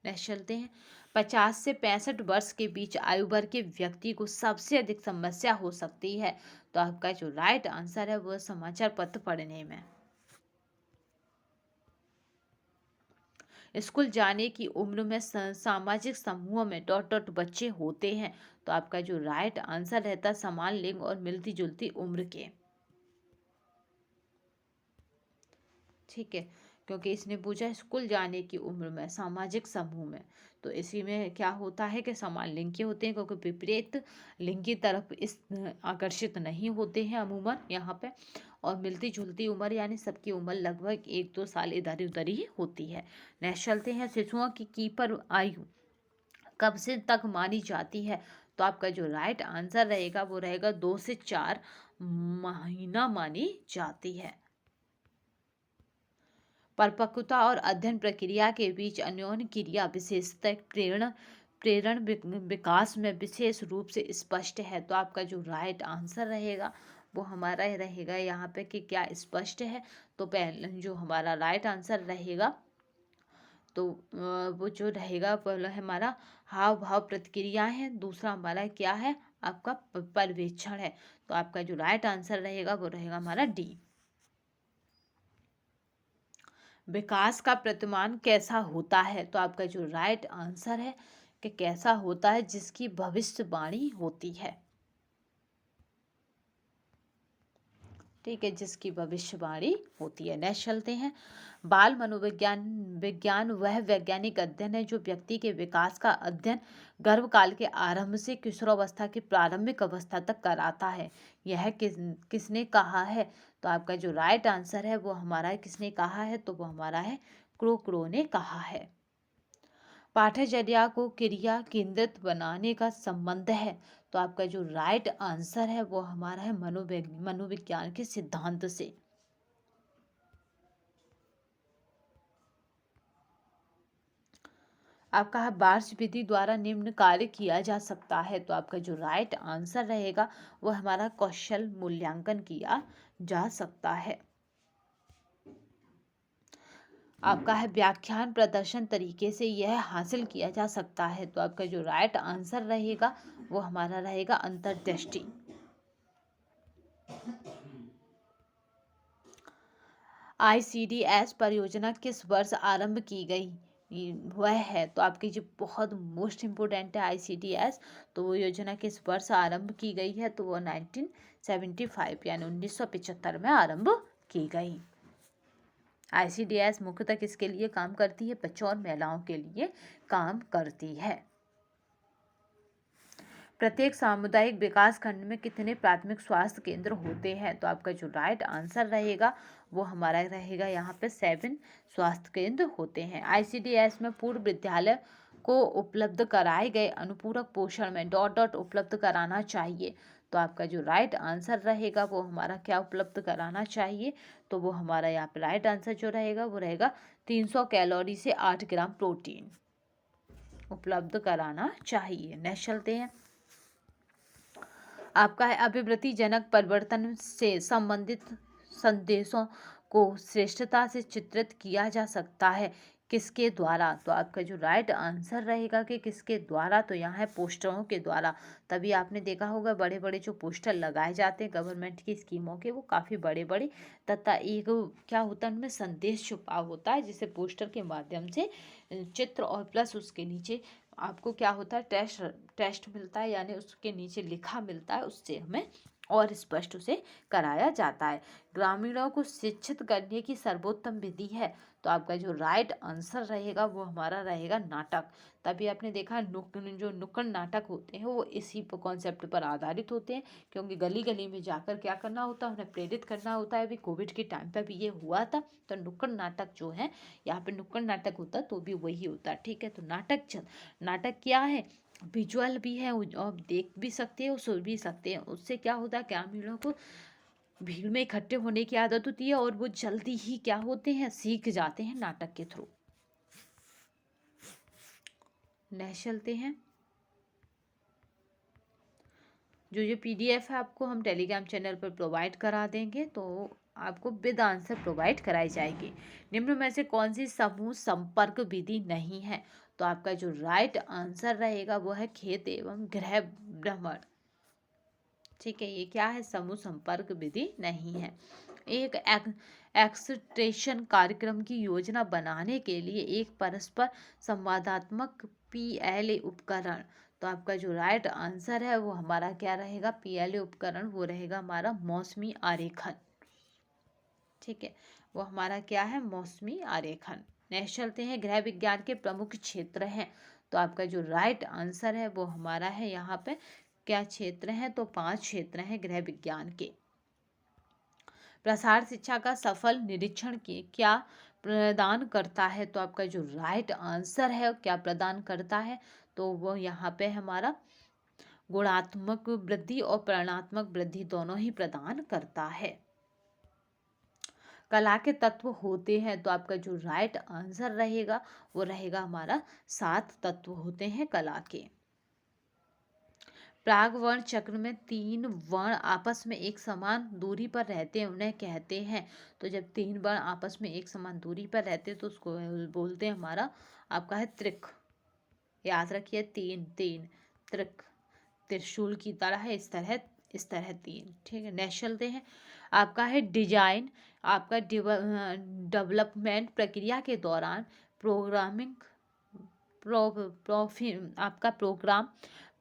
नेक्स्ट चलते हैं, 50 से 65 वर्ष के बीच आयु वर्ग के व्यक्ति को सबसे अधिक समस्या हो सकती है। तो आपका जो राइट आंसर है वो समाचार पत्र पढ़ने में। स्कूल जाने की उम्र में सामाजिक समूह में डॉट डॉट बच्चे होते हैं। तो आपका जो राइट आंसर रहता है समान लिंग और मिलती जुलती उम्र के। ठीक है, क्योंकि इसने पूछा स्कूल जाने की उम्र में सामाजिक समूह में, तो इसी में क्या होता है कि समान लिंग के होते हैं, क्योंकि विपरीत लिंग की तरफ इस आकर्षित नहीं होते हैं अमूमन यहाँ पे। और मिलती जुलती उम्र यानी सबकी उम्र लगभग 1-2 साल इधर उधर ही होती है। नेक्स्ट चलते हैं, शिशुओं की कीपर आयु कब से तक मानी जाती है? तो आपका जो राइट आंसर रहेगा वो रहेगा 2 से 4 महीना मानी जाती है। परिपक्वता और अध्ययन प्रक्रिया के बीच अन्योन्य क्रिया विशेषतः प्रेरण विकास में विशेष रूप से स्पष्ट है। तो आपका जो राइट आंसर रहेगा वो हमारा रहेगा यहाँ पे कि क्या स्पष्ट है। तो पहले जो हमारा राइट आंसर रहेगा, तो वो जो रहेगा पहला हमारा हाव भाव प्रतिक्रिया है, दूसरा हमारा क्या है, आपका पर्यवेक्षण है। तो आपका जो राइट आंसर रहेगा वो रहेगा हमारा डी। विकास का प्रतिमान कैसा होता है? तो आपका जो राइट आंसर है कि कैसा होता है, जिसकी भविष्यवाणी होती है। ठीक है, जिसकी भविष्यवाणी होती है। नेक्स्ट चलते हैं। बाल मनोविज्ञान विज्ञान वह वैज्ञानिक अध्ययन है जो व्यक्ति के विकास का अध्ययन गर्भकाल के आरंभ से किशोरावस्था की प्रारंभिक अवस्था तक कराता है। यह किसने कहा है? तो आपका जो राइट आंसर है वो हमारा किसने कहा है? तो वो हमारा है क्रो ने कहा है। पाठचर्या को क्रिया केंद्रित बनाने का संबंध है। तो आपका जो राइट आंसर है वो हमारा है मनोविज्ञान के सिद्धांत से। आपका है बार्श विधि द्वारा निम्न कार्य किया जा सकता है। तो आपका जो राइट आंसर रहेगा वो हमारा कौशल मूल्यांकन किया जा सकता है। आपका है व्याख्यान प्रदर्शन तरीके से यह हासिल किया जा सकता है। तो आपका जो राइट आंसर रहेगा वो हमारा रहेगा अंतर्दृष्टि। ICDS परियोजना किस वर्ष आरंभ की गई? वह है, तो आपकी जो बहुत मोस्ट इम्पोर्टेंट है ICDS, तो वो योजना किस वर्ष आरंभ की गई है? तो वो 1975 यानी 1975 में आरंभ की गई। ICDS मुख्यतः किसके लिए काम करती है? बच्चों और महिलाओं के लिए काम करती है। प्रत्येक सामुदायिक विकास खंड में कितने प्राथमिक स्वास्थ्य केंद्र होते हैं? तो आपका जो राइट आंसर रहेगा वो हमारा रहेगा यहाँ पे 7 स्वास्थ्य केंद्र होते हैं। ICDS में पूर्व विद्यालय को उपलब्ध कराए गए अनुपूरक पोषण में डॉट उपलब्ध कराना चाहिए। तो आपका जो राइट आंसर रहेगा वो हमारा क्या उपलब्ध कराना चाहिए? तो वो हमारा यहाँ पे राइट आंसर जो रहेगा वो रहेगा 300 कैलोरी से 8 ग्राम प्रोटीन उपलब्ध कराना चाहिए। नेक्स्ट चलते हैं। आपका है अभिवृत्तिजनक परिवर्तन से संबंधित संदेशों को श्रेष्ठता से चित्रित किया जा सकता है किसके द्वारा? तो आपका जो राइट आंसर रहेगा कि किसके द्वारा? तो यहाँ है पोस्टरों के द्वारा। तभी आपने देखा होगा बड़े बड़े जो पोस्टर लगाए जाते हैं गवर्नमेंट की स्कीमों के, वो काफ़ी बड़े बड़े तथा एक क्या होता है उनमें संदेश छुपा होता है, जिसे पोस्टर के माध्यम से चित्र और प्लस उसके नीचे आपको क्या होता है टेस्ट मिलता है, यानी उसके नीचे लिखा मिलता है, उससे हमें और स्पष्ट उसे कराया जाता है। ग्रामीणों को शिक्षित करने की सर्वोत्तम विधि है। तो आपका जो राइट आंसर रहेगा वो हमारा रहेगा नाटक। तभी आपने देखा जो नुक्कड़ नाटक होते हैं वो इसी कॉन्सेप्ट पर आधारित होते हैं, क्योंकि गली गली में जाकर क्या करना होता है, उन्हें प्रेरित करना होता है। अभी कोविड के टाइम पर भी ये हुआ था, तो नुक्कड़ नाटक जो है यहाँ पे नुक्कड़ नाटक होता तो भी वही होता। ठीक है, तो नाटक क्या है? विजुअल भी है और देख भी सकते हैं और सुन भी सकते हैं। उससे क्या होता है, ग्रामीणों को भीड़ में इकट्ठे होने की आदत होती है और वो जल्दी ही क्या होते हैं, सीख जाते हैं नाटक के थ्रू। नेक्स्ट चलते हैं। जो PDF है आपको हम टेलीग्राम चैनल पर प्रोवाइड करा देंगे, तो आपको विद आंसर प्रोवाइड कराई जाएगी। निम्न में से कौन सी समूह संपर्क विधि नहीं है? तो आपका जो राइट आंसर रहेगा वो है खेत एवं गृह भ्रमण। ठीक है, ये क्या है? समूह संपर्क विधि नहीं है। एक एक्सटेंशन कार्यक्रम की योजना बनाने के लिए एक परस्पर संवादात्मक PLA उपकरण। तो आपका जो राइट आंसर है वो हमारा क्या रहेगा? PLA उपकरण वो रहेगा हमारा मौसमी आरेखन। ठीक है, वो हमारा क्या है? मौसमी आरेखन। नेक्स्ट चलते हैं। गृह विज्ञान के प्रमुख क्षेत्र हैं। तो आपका जो राइट आंसर है वो हमारा है यहाँ पे क्या क्षेत्र हैं? तो 5 क्षेत्र हैं गृह विज्ञान के। प्रसार शिक्षा का सफल निरीक्षण के क्या प्रदान करता है? तो आपका जो राइट आंसर है क्या प्रदान करता है? तो वो यहाँ पे हमारा गुणात्मक वृद्धि और परिमाणात्मक वृद्धि दोनों ही प्रदान करता है। कला के तत्व होते हैं। तो आपका जो राइट आंसर रहेगा वो रहेगा हमारा 7 तत्व होते हैं कला के। प्राग वर्ण चक्र में 3 वर्ण आपस में एक समान दूरी पर रहते हैं, उन्हें कहते हैं। तो जब 3 वर्ण आपस में एक समान दूरी पर रहते हैं तो उसको बोलते हैं हमारा आपका है त्रिक। याद रखिए 3 3 त्रिक। त्रिशूल की तरह है, इस तरह तीन। ठीक है, नेक्स्ट चलते हैं। आपका है डिजाइन। आपका डेवलपमेंट प्रक्रिया के दौरान प्रोग्रामिंग आपका प्रोग्राम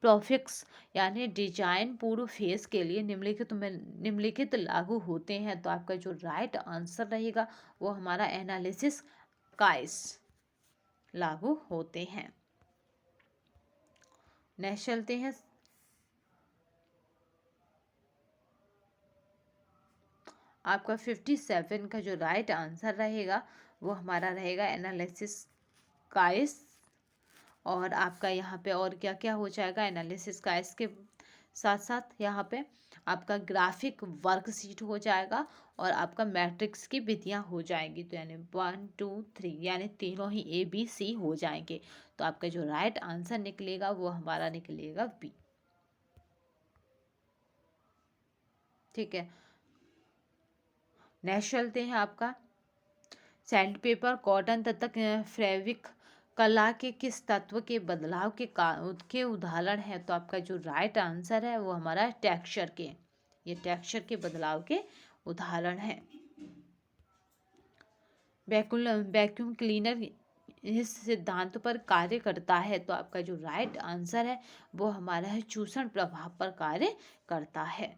प्रोफिक्स यानी डिजाइन पूर्व फेज के लिए निम्नलिखित लागू होते हैं। तो आपका जो राइट आंसर रहेगा वो हमारा एनालिसिस काइस लागू होते हैं। नेक्स्ट चलते हैं। आपका 57 का जो राइट आंसर रहेगा वो हमारा रहेगा एनालिसिस काइस। और आपका यहाँ पे और क्या क्या हो जाएगा एनालिसिस काइस के साथ साथ यहाँ पे आपका ग्राफिक वर्कशीट हो जाएगा और आपका मैट्रिक्स की विधियाँ हो जाएंगी। तो यानी 1 2 3 यानी तीनों ही ABC हो जाएंगे। तो आपका जो राइट आंसर निकलेगा वो हमारा निकलेगा बी। ठीक है, नेक्स्ट चलते हैं। आपका सैंड पेपर, कॉटन तथा फैब्रिक कला के किस तत्व के बदलाव के उदाहरण है। तो आपका जो राइट आंसर है वो हमारा टेक्सचर के, ये टेक्सचर के बदलाव के उदाहरण है। वैक्यूम क्लीनर इस सिद्धांत पर कार्य करता है। तो आपका जो राइट आंसर है वो हमारा है चूषण प्रभाव पर कार्य करता है।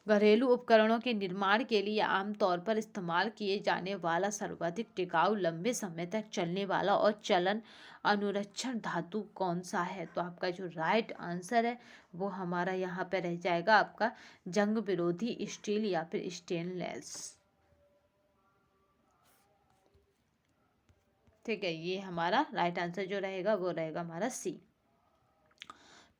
घरेलू उपकरणों के निर्माण के लिए आमतौर पर इस्तेमाल किए जाने वाला सर्वाधिक टिकाऊ, लंबे समय तक चलने वाला और चलन अनुरक्षण धातु कौन सा है। तो आपका जो राइट आंसर है वो हमारा यहाँ पे रह जाएगा आपका जंग विरोधी स्टील या फिर स्टेनलेस। ठीक है, ये हमारा राइट आंसर जो रहेगा वो रहेगा हमारा सी।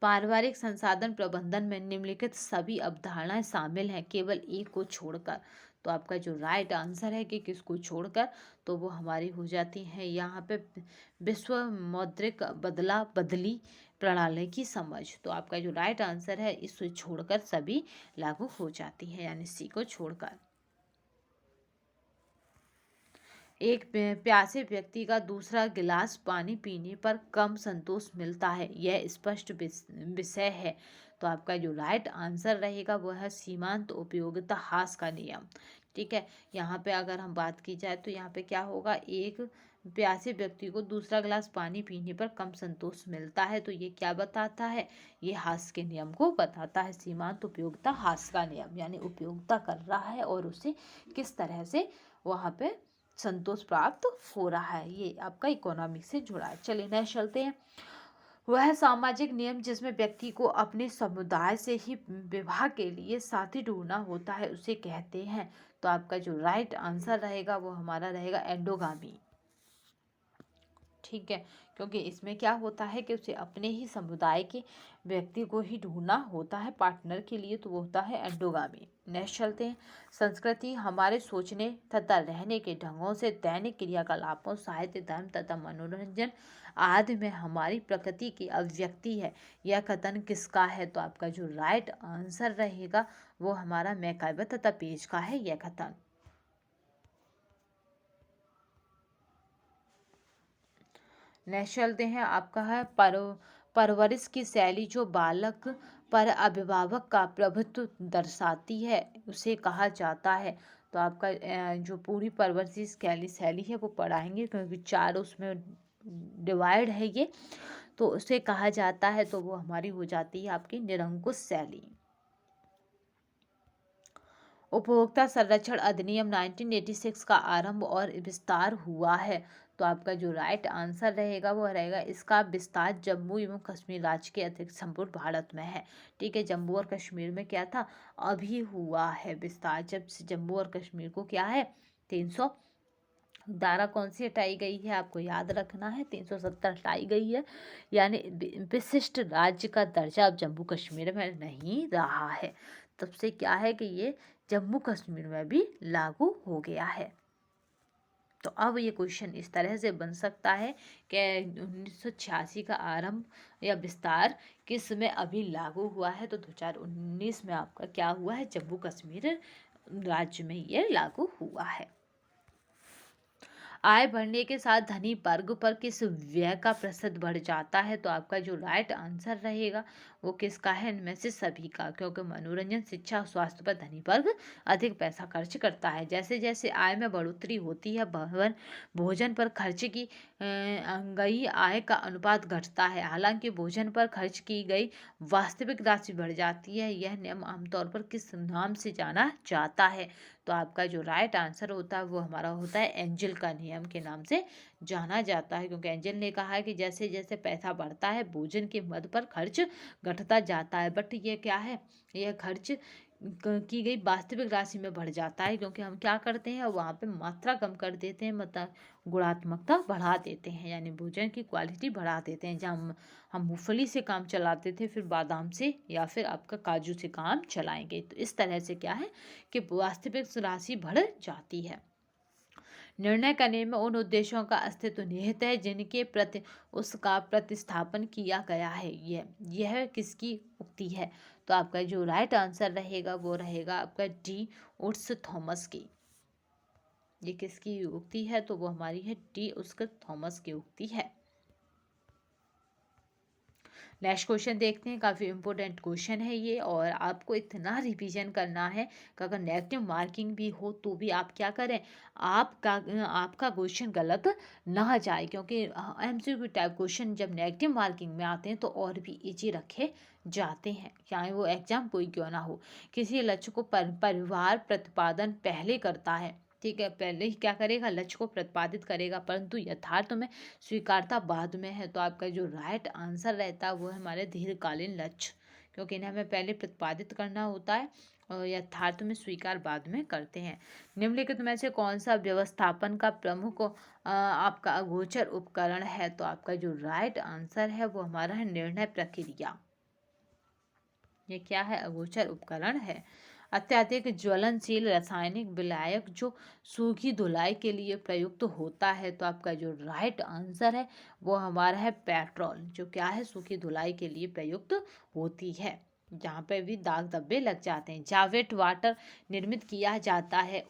पारिवारिक संसाधन प्रबंधन में निम्नलिखित सभी अवधारणाएं शामिल हैं केवल एक को छोड़कर। तो आपका जो राइट आंसर है कि किसको छोड़कर, तो वो हमारी हो जाती है यहाँ पे विश्व मौद्रिक बदला बदली प्रणाली की समझ। तो आपका जो राइट आंसर है इसको छोड़कर सभी लागू हो जाती है, यानी सी को छोड़कर। एक प्यासे व्यक्ति का दूसरा गिलास पानी पीने पर कम संतोष मिलता है, यह स्पष्ट विषय है। तो आपका जो राइट आंसर रहेगा वो है सीमांत उपयोगिता ह्रास का नियम। ठीक है, यहाँ पे अगर हम बात की जाए तो यहाँ पे क्या होगा, एक प्यासे व्यक्ति को दूसरा गिलास पानी पीने पर कम संतोष मिलता है। तो ये क्या बताता है, ये ह्रास के नियम को बताता है, सीमांत उपयोगिता ह्रास का नियम। यानी उपयोगिता कर रहा है और उसे किस तरह से वहाँ पे संतोष प्राप्त हो रहा है, ये आपका इकोनॉमिक से जुड़ा है। चलिए नेक्स्ट चलते हैं। वह सामाजिक नियम जिसमें व्यक्ति को अपने समुदाय से ही विवाह के लिए साथी ढूंढना होता है उसे कहते हैं। तो आपका जो राइट आंसर रहेगा वो हमारा रहेगा एंडोगामी। ठीक है, क्योंकि इसमें क्या होता है कि उसे अपने ही समुदाय के व्यक्ति को ही ढूंढना होता है पार्टनर के लिए, तो वो होता है एंडोगामी। नेक्स्ट चलते हैं। संस्कृति हमारे सोचने तथा रहने के ढंगों से दैनिक क्रियाकलापों, साहित्य, धर्म तथा मनोरंजन आदि में हमारी प्रकृति की अभिव्यक्ति है, यह कथन किसका है। तो आपका जो राइट आंसर रहेगा वो हमारा मैकाइवर तथा पेज का है यह कथन। नेक्स्ट चलते हैं। आपका है परवरिश की शैली जो बालक पर अभिभावक का प्रभुत्व दर्शाती है उसे कहा जाता है। तो आपका जो पूरी परवरिश की शैली है वो पढ़ाएंगे क्योंकि चार उसमें डिवाइड है ये, तो उसे कहा जाता है, तो वो हमारी हो जाती है आपकी निरंकुश शैली। उपभोक्ता संरक्षण अधिनियम 1986 का आरंभ और विस्तार हुआ है। तो आपका जो राइट आंसर रहेगा वो रहेगा इसका विस्तार जम्मू एवं कश्मीर राज्य के अतिरिक्त संपूर्ण भारत में है। ठीक है, जम्मू और कश्मीर में क्या था, अभी हुआ है विस्तार, जब से जम्मू और कश्मीर को क्या है 300 धारा कौन सी हटाई गई है, आपको याद रखना है 370 हटाई गई है, यानी विशिष्ट राज्य का दर्जा अब जम्मू कश्मीर में नहीं रहा है। तब से क्या है कि ये जम्मू कश्मीर में भी लागू हो गया है। तो अब ये क्वेश्चन इस तरह से बन सकता है कि 1986 का आरंभ या विस्तार किस में अभी लागू हुआ है। तो 2019 में आपका क्या हुआ है, जम्मू कश्मीर राज्य में ये लागू हुआ है। आय बढ़ने के साथ धनी वर्ग पर किस व्यय का प्रतिशत बढ़ जाता है? तो आपका जो राइट आंसर रहेगा वो किसका है? इनमें से सभी का, क्योंकि मनोरंजन, शिक्षा और स्वास्थ्य पर धनी वर्ग अधिक पैसा खर्च करता है। जैसे जैसे आय में बढ़ोतरी होती है, भवन भोजन पर खर्च की गई आय का अनुपात घटता है। हालांकि भोजन पर खर्च की गई वास्तविक राशि बढ़ जाती है। यह नियम आमतौर पर किस नाम से जाना जाता है? तो आपका जो राइट आंसर होता है वो हमारा होता है एंजल का नियम के नाम से जाना जाता है, क्योंकि एंजल ने कहा है कि जैसे जैसे पैसा बढ़ता है भोजन के मद पर खर्च घटता जाता है, बट ये क्या है, यह खर्च की गई वास्तविक राशि में बढ़ जाता है, क्योंकि हम क्या करते हैं वहाँ पे मात्रा कम कर देते हैं, मतलब गुणात्मकता बढ़ा देते हैं, यानी भोजन की क्वालिटी बढ़ा देते हैं। जहाँ हम मूंगफली से काम चलाते थे, फिर बादाम से या फिर आपका काजू से काम चलाएंगे। तो इस तरह से क्या है कि वास्तविक राशि बढ़ जाती है। निर्णय करने में उन उद्देश्यों का अस्तित्व निहित है जिनके प्रति उसका प्रतिस्थापन किया गया है। यह किसकी उक्ति है? तो आपका जो राइट आंसर रहेगा वो रहेगा आपका डी उट्स थॉमस की। ये किसकी उक्ति है? तो वो हमारी है डी उट्स थॉमस की उक्ति है। नेक्स्ट क्वेश्चन देखते हैं, काफ़ी इंपॉर्टेंट क्वेश्चन है ये, और आपको इतना रिवीजन करना है कि अगर नेगेटिव मार्किंग भी हो तो भी आप क्या करें, आपका क्वेश्चन गलत ना जाए, क्योंकि एमसीक्यू टाइप क्वेश्चन जब नेगेटिव मार्किंग में आते हैं तो और भी इजी रखे जाते हैं, चाहे वो एग्जाम कोई क्यों ना हो। किसी लक्ष्य को परिवार प्रतिपादन पहले करता है, ठीक है, पहले ही क्या करेगा, लक्ष्य को प्रतिपादित करेगा, परंतु यथार्थ में स्वीकारता बाद में है। तो आपका जो राइट आंसर रहता है वो है हमारे दीर्घकालीन लक्ष्य, क्योंकि इन्हें हमें पहले प्रतिपादित करना होता है और यथार्थ में स्वीकार बाद में करते हैं। निम्नलिखित में से कौन सा व्यवस्थापन का प्रमुख आपका अगोचर उपकरण है? तो आपका जो राइट आंसर है वो हमारा है निर्णय प्रक्रिया। ये क्या है? अगोचर उपकरण है। अत्यधिक ज्वलनशील रासायनिक विलायक जो सूखी धुलाई के लिए प्रयुक्त होता है, तो आपका जो राइट आंसर है वो हमारा है पेट्रोल, जो क्या है सूखी धुलाई के लिए प्रयुक्त होती है, जहाँ पे भी दाग धब्बे लग जाते हैं। जावेट वाटर निर्मित किया जाता है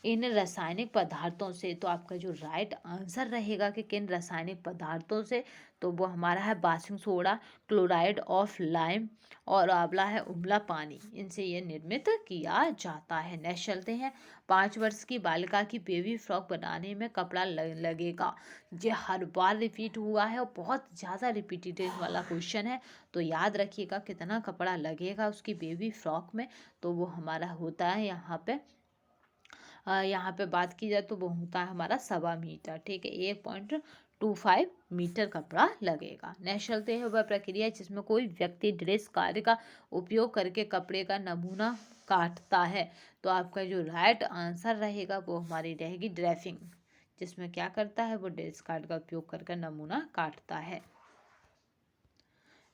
इन रासायनिक पदार्थों से, तो आपका जो राइट आंसर रहेगा कि किन रासायनिक पदार्थों से, तो वो हमारा है baking soda, chloride of lime और आंवला है उबला पानी, इनसे ये निर्मित किया जाता है। नेक्स्ट चलते हैं, 5 वर्ष की बालिका की बेबी फ्रॉक बनाने में कपड़ा लगेगा। ये हर बार रिपीट हुआ है और बहुत ज़्यादा रिपीटेड वाला क्वेश्चन है, तो याद रखिएगा कितना कपड़ा लगेगा उसकी बेबी फ्रॉक में। तो वो हमारा होता है यहाँ पे बात की जाए तो वो होता है हमारा 1.25 मीटर, ठीक है, 1.25 मीटर कपड़ा लगेगा। नेक्स्ट चलते हैं, वह प्रक्रिया जिसमें कोई व्यक्ति ड्रेस कार्य का उपयोग करके कपड़े का नमूना काटता है। तो आपका जो राइट आंसर रहेगा वो हमारी रहेगी ड्रेसिंग, जिसमें क्या करता है वो ड्रेस कार्ड का उपयोग करके नमूना काटता है।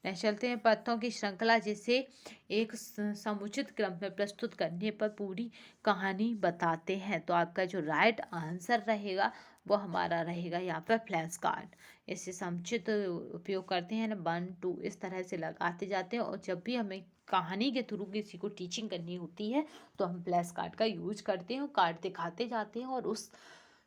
नेक्स्ट चलते हैं, पत्तों की श्रृंखला जिसे एक समुचित क्रम में प्रस्तुत करने पर पूरी कहानी बताते हैं। तो आपका जो राइट आंसर रहेगा वो हमारा रहेगा यहाँ पर फ्लैश कार्ड। इसे समुचित उपयोग करते हैं ना, 1 2 इस तरह से लगाते जाते हैं, और जब भी हमें कहानी के थ्रू किसी को टीचिंग करनी होती है तो हम फ्लैश कार्ड का यूज करते हैं, कार्ड दिखाते जाते हैं और उस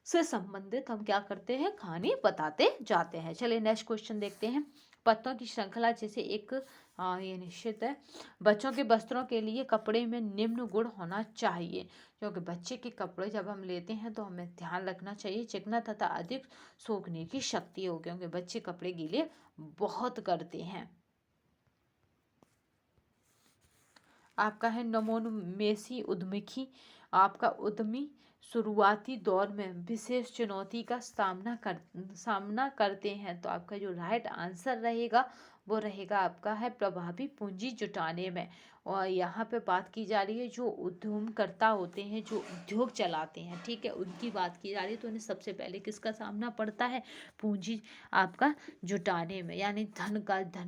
से संबंधित हम क्या करते हैं, कहानी बताते जाते हैं। चलिए नेक्स्ट क्वेश्चन देखते हैं, पत्तों की श्रृंखला जैसे एक ये निश्चित है, बच्चों के वस्त्रों के लिए कपड़े में निम्न गुण होना चाहिए, क्योंकि बच्चे के कपड़े जब हम लेते हैं तो हमें ध्यान रखना चाहिए चिकना तथा अधिक सूखने की शक्ति हो, क्योंकि बच्चे कपड़े गीले बहुत करते हैं। आपका है नवोन्मेषी उद्यमी, आपका उद्यमी शुरुआती दौर में विशेष चुनौती का सामना करते हैं। तो आपका जो राइट आंसर रहेगा वो रहेगा आपका है प्रभावी पूंजी जुटाने में। और यहाँ पे बात की जा रही है जो उद्यमकर्ता होते हैं, जो उद्योग चलाते हैं, ठीक है, उनकी बात की जा रही है, तो उन्हें सबसे पहले किसका सामना पड़ता है, पूंजी आपका जुटाने में, यानी धन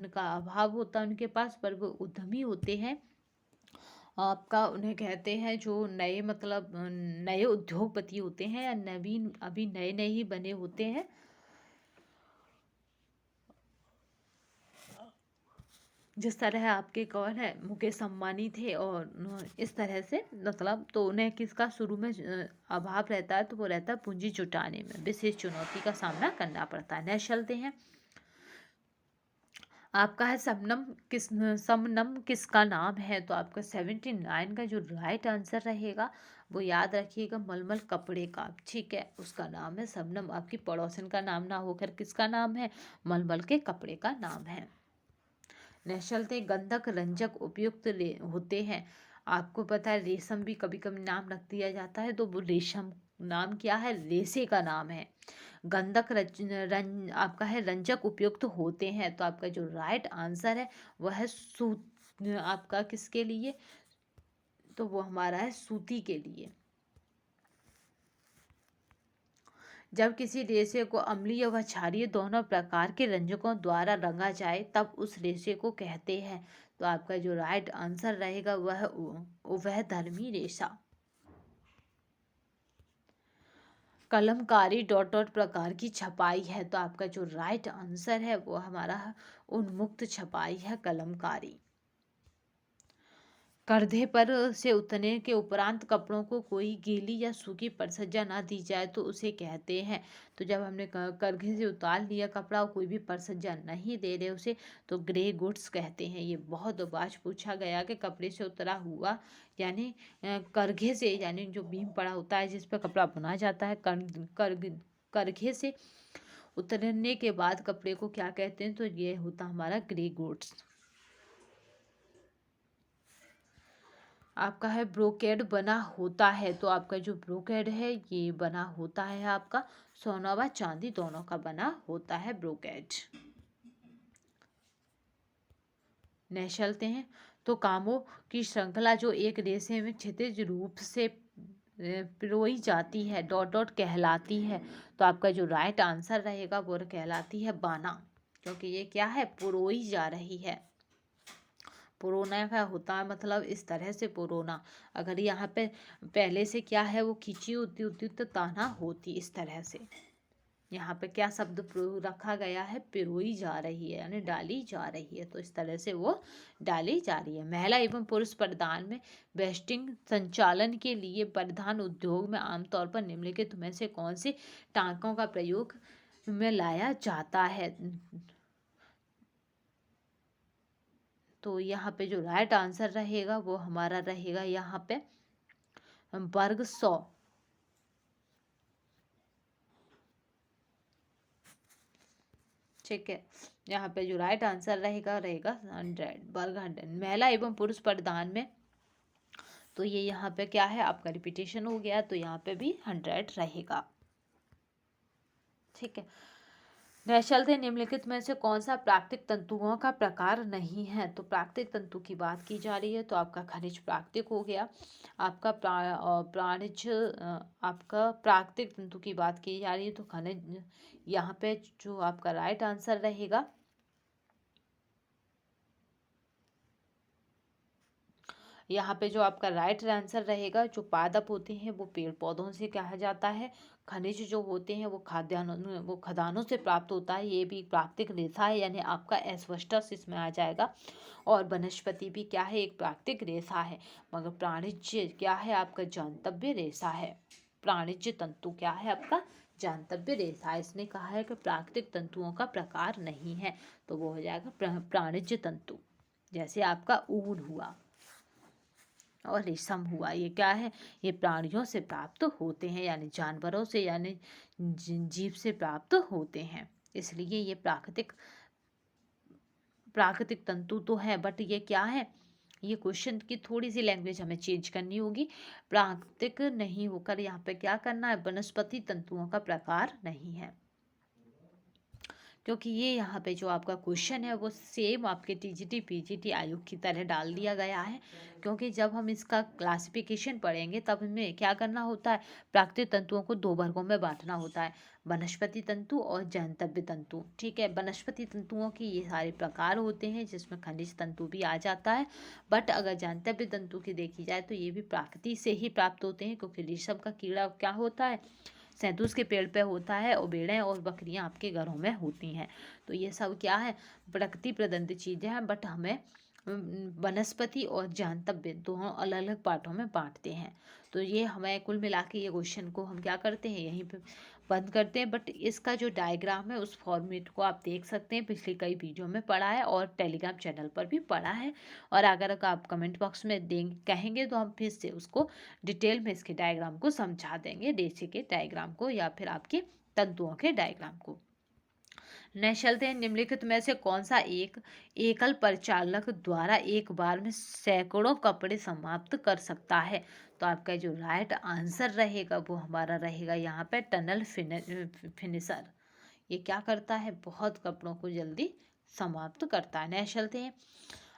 का अभाव होता है उनके पास, पर वो उद्यमी होते हैं आपका, उन्हें कहते हैं जो नए मतलब नए उद्योगपति होते हैं या नवीन अभी नए नए ही बने होते हैं, जिस तरह आपके कौन है मुकेश अंबानी थे, और इस तरह से मतलब तो उन्हें किसका शुरू में अभाव रहता है, तो वो रहता है पूंजी जुटाने में विशेष चुनौती का सामना करना पड़ता है। नेक्स्ट चलते हैं। आपका है समनम किसका नाम है, तो आपका 79 का जो राइट आंसर रहेगा वो याद रखिएगा मलमल कपड़े का, ठीक है, उसका नाम है शबनम। आपकी पड़ोसन का नाम ना होकर किसका नाम है, मलमल के कपड़े का नाम है। नेक्स्ट चलते गंधक रंजक उपयुक्त होते हैं। आपको पता है रेशम भी कभी कभी नाम रख दिया जाता है, तो वो रेशम नाम क्या है, रेशे का नाम है। गंधक आपका है रंजक उपयुक्त होते हैं, तो आपका जो राइट आंसर है वह है आपका किसके लिए, तो वो हमारा है सूती के लिए। जब किसी रेशे को अम्लीय व क्षारीय दोनों प्रकार के रंजकों द्वारा रंगा जाए तब उस रेशे को कहते हैं, तो आपका जो राइट आंसर रहेगा वह धर्मी रेशा। कलमकारी डॉट डॉट प्रकार की छपाई है, तो आपका जो राइट आंसर है वो हमारा उन्मुक्त छपाई है, कलमकारी। कंधे पर से उतरने के उपरांत कपड़ों को कोई गीली या सूखी परिसज्जा ना दी जाए तो उसे कहते हैं, तो जब हमने कंधे से उतार लिया कपड़ा और कोई भी परिसज्जा नहीं दे रहे उसे, तो ग्रे गुड्स कहते हैं। ये बहुत बार पूछा गया कि कपड़े से उतरा हुआ यानी करघे से, यानी जो बीम पड़ा होता है जिस पर कपड़ा बुना जाता है, करघे से उतरने के बाद कपड़े को क्या कहते हैं, तो ये होता हमारा ग्रे गुड्स। आपका है ब्रोकेड बना होता है, तो आपका जो ब्रोकेड है ये बना होता है आपका सोना व चांदी दोनों का बना होता है ब्रोकेड। नेक्स्ट चलते हैं। तो कामों की श्रृंखला जो एक रेशे में क्षैतिज रूप से पिरोई जाती है डॉट डॉट कहलाती है, तो आपका जो राइट आंसर रहेगा वो कहलाती है बाना, क्योंकि ये क्या है, पुरोई जा रही है। पुरोना का होता है मतलब इस तरह से पुरोना, अगर यहाँ पे पहले से क्या है वो खींची होती होती तो ताना होती, इस तरह से यहाँ पे क्या शब्द रखा गया है, पिरोई जा रही है यानी डाली जा रही है, तो इस तरह से वो डाली जा रही है। महिला एवं पुरुष परिधान में वेस्टिंग संचालन के लिए परिधान उद्योग में आमतौर पर निम्नलिखित में से कौन से टांकों का प्रयोग में लाया जाता है, तो यहाँ पे जो राइट आंसर रहेगा वो हमारा रहेगा यहाँ पे वर्ग 100। ठीक है, यहाँ पे जो राइट आंसर रहेगा 100 वर्ग 100। महिला एवं पुरुष परिधान में, तो ये यहाँ पे क्या है आपका रिपीटेशन हो गया, तो यहाँ पे भी 100 रहेगा। ठीक है, चलते निम्नलिखित में से कौन सा प्राकृतिक तंतुओं का प्रकार नहीं है, तो प्राकृतिक तंतु की बात की जा रही है, तो आपका खनिज प्राकृतिक हो गया। आपका प्राणिज आपका प्राकृतिक तंतु की बात की जा रही है, तो खनिज यहाँ पे जो आपका राइट आंसर रहेगा यहाँ पे जो आपका राइट आंसर रहेगा, जो पादप होते हैं वो पेड़ पौधों से कहा जाता है। खनिज जो होते हैं वो खदानों से प्राप्त होता है, ये भी प्राकृतिक रेशा है, यानी आपका एस्बेस्टस इसमें आ जाएगा। और वनस्पति भी क्या है, एक प्राकृतिक रेशा है। मगर प्राणिज्य क्या है आपका जानतव्य रेशा है। प्राणिज्य तंतु क्या है आपका जानतव्य रेशा। इसने कहा है कि प्राकृतिक तंतुओं का प्रकार नहीं है, तो वो हो जाएगा प्राणिज्य तंतु। जैसे आपका ऊन हुआ और रेशम हुआ, ये क्या है, ये प्राणियों से प्राप्त होते हैं, यानी जानवरों से यानी जीव से प्राप्त होते हैं, इसलिए ये प्राकृतिक तंतु तो है, बट ये क्या है, ये क्वेश्चन की थोड़ी सी लैंग्वेज हमें चेंज करनी होगी। प्राकृतिक नहीं होकर यहाँ पे क्या करना है, वनस्पति तंतुओं का प्रकार नहीं है, क्योंकि ये यहाँ पे जो आपका क्वेश्चन है वो सेम आपके टीजीटी पीजीटी आयोग की तरह डाल दिया गया है। क्योंकि जब हम इसका क्लासिफिकेशन पढ़ेंगे तब हमें क्या करना होता है, प्राकृतिक तंतुओं को 2 वर्गों में बांटना होता है, वनस्पति तंतु और जानतव्य तंतु। ठीक है, वनस्पति तंतुओं की ये सारे प्रकार होते हैं जिसमें खनिज तंतु भी आ जाता है। बट अगर जानतव्य तंतु की देखी जाए तो ये भी प्रकृति से ही प्राप्त होते हैं, क्योंकि रेशम का कीड़ा क्या होता है, शहतूत के पेड़ पे होता है और भेड़ें और बकरियां आपके घरों में होती हैं। तो ये सब क्या है, प्रकृति प्रदत्त चीज़ें हैं, बट हमें वनस्पति और जानतव्य दोनों अलग अलग पार्टों में बांटते हैं। तो ये हमें कुल मिला के ये क्वेश्चन को हम क्या करते हैं, यहीं पे बंद करते हैं। बट इसका जो डायग्राम है उस फॉर्मेट को आप देख सकते हैं, पिछले कई वीडियो में पढ़ा है और टेलीग्राम चैनल पर भी पढ़ा है। और अगर आप कमेंट बॉक्स में देंगे कहेंगे तो हम फिर से उसको डिटेल में इसके डायग्राम को समझा देंगे, रेशे के डायग्राम को या फिर आपके तंतुओं के डायग्राम को। नेक्स्ट चलते हैं, निम्नलिखित में से कौन सा एक एकल परिचालक द्वारा एक बार में सैकड़ों कपड़े समाप्त कर सकता है। तो आपका जो राइट आंसर रहेगा वो हमारा रहेगा यहाँ पे टनल फिनिशर। ये क्या करता है, बहुत कपड़ों को जल्दी समाप्त करता है। नेक्स्ट चलते हैं,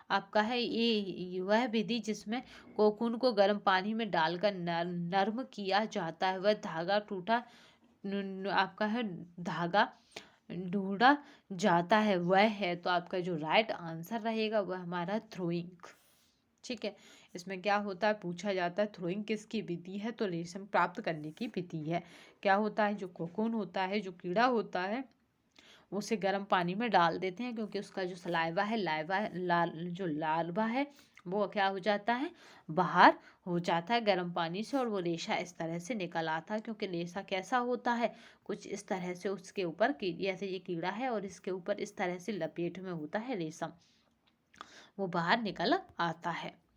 आपका है ये वह विधि जिसमें कोकून को गर्म पानी में डालकर नर्म किया जाता है, वह धागा टूटा आपका है धागा ढूंढा जाता है वह है। तो आपका जो राइट आंसर रहेगा वह हमारा थ्रोइंग। ठीक है, इसमें क्या होता है, पूछा जाता है थ्रोइंग किसकी विधि है, तो रेशम प्राप्त करने की विधि है। क्या होता है, जो कोकून होता है, जो कीड़ा होता है, उसे गर्म पानी में डाल देते हैं क्योंकि उसका जो सलाइवा है जो लार्वा है वो क्या हो जाता है, बाहर हो जाता है गर्म पानी से, और वो रेशा इस तरह से निकल आता है। क्योंकि रेशा कैसा होता है, कुछ इस तरह से उसके ऊपर जैसे ये कीड़ा है और इसके ऊपर इस तरह से लपेट में होता है रेशम, वो बाहर निकल आता है।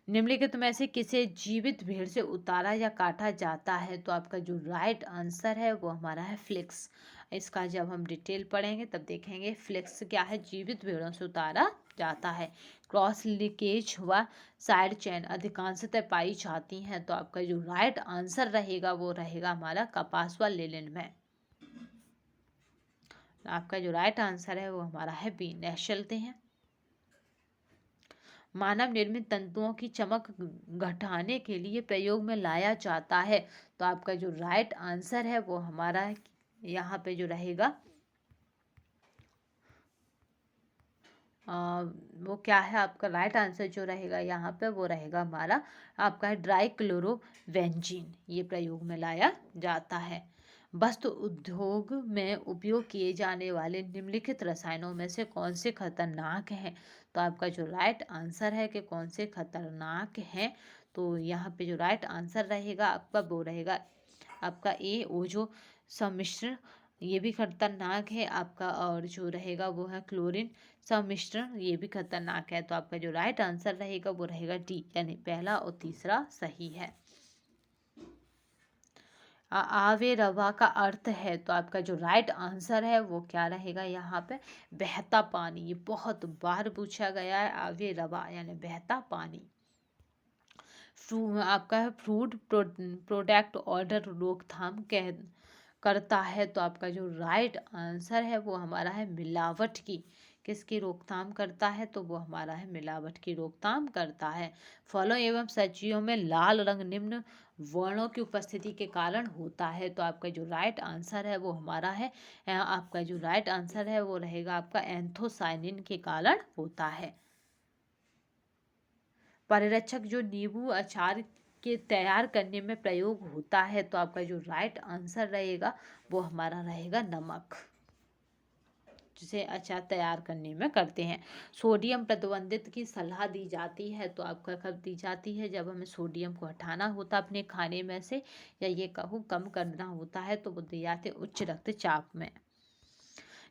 निम्नलिखित में से किसे जीवित भेड़ से उतारा या काटा जाता है, तो आपका जो राइट आंसर है वो हमारा है फ्लिक्स। इसका जब हम डिटेल पढ़ेंगे तब देखेंगे फ्लिक्स क्या है, जीवित भेड़ों से उतारा जाता है। क्रॉस लीकेज व साइड चेन अधिकांशतः पाई जाती हैं। तो आपका जो राइट आंसर रहेगा वो रहेगा हमारा कपास व लिनन में। आपका जो राइट आंसर है वो हमारा है बी। नेक्स्ट चलते हैं, मानव निर्मित तंतुओं की चमक घटाने के लिए प्रयोग में लाया जाता है। तो आपका जो राइट आंसर है वो हमारा यहाँ पे जो रहेगा वो क्या है, आपका राइट आंसर जो रहेगा यहाँ पे वो रहेगा हमारा आपका है ड्राई क्लोरोवेंजीन। ये प्रयोग में लाया जाता है। वस्त्र उद्योग में उपयोग किए जाने वाले निम्नलिखित रसायनों में से कौन से खतरनाक हैं। तो आपका जो राइट आंसर है कि कौन से खतरनाक हैं, तो यहाँ पे जो राइट आंसर रहेगा आपका वो रहेगा आपका ए ओजो सम्मिश्रण, ये भी खतरनाक है आपका। और जो रहेगा वो है क्लोरीन सम्मिश्रण, ये भी खतरनाक है। तो आपका जो राइट आंसर रहेगा वो रहेगा डी, यानी पहला और तीसरा सही है। आवेरवा का अर्थ है, तो आपका जो राइट आंसर है वो क्या रहेगा यहाँ पे, बहता पानी। ये बहुत बार पूछा गया है, आवेरवा यानी बहता पानी। आपका है फ्रूट प्रोडक्ट ऑर्डर रोकथाम कह करता है। तो आपका जो राइट आंसर है वो हमारा है मिलावट की। किसकी रोकथाम करता है, तो वो हमारा है मिलावट की रोकथाम करता है। फलों एवं सब्जियों में लाल रंग निम्न वर्णों की उपस्थिति के कारण होता है। तो आपका जो राइट आंसर है वो हमारा है आपका जो राइट आंसर है वो रहेगा आपका एंथोसाइनिन के कारण होता है। परिरक्षक जो नींबू अचार के तैयार करने में प्रयोग होता है। तो आपका जो राइट आंसर रहेगा वो हमारा रहेगा नमक, जिसे अचार तैयार करने में करते हैं। सोडियम प्रतिबंधित की सलाह दी जाती है। तो आपका कब दी जाती है, जब हमें सोडियम को हटाना होता है अपने खाने में से, या ये कहूँ कम करना होता है, तो वो दी जाती है उच्च रक्तचाप में।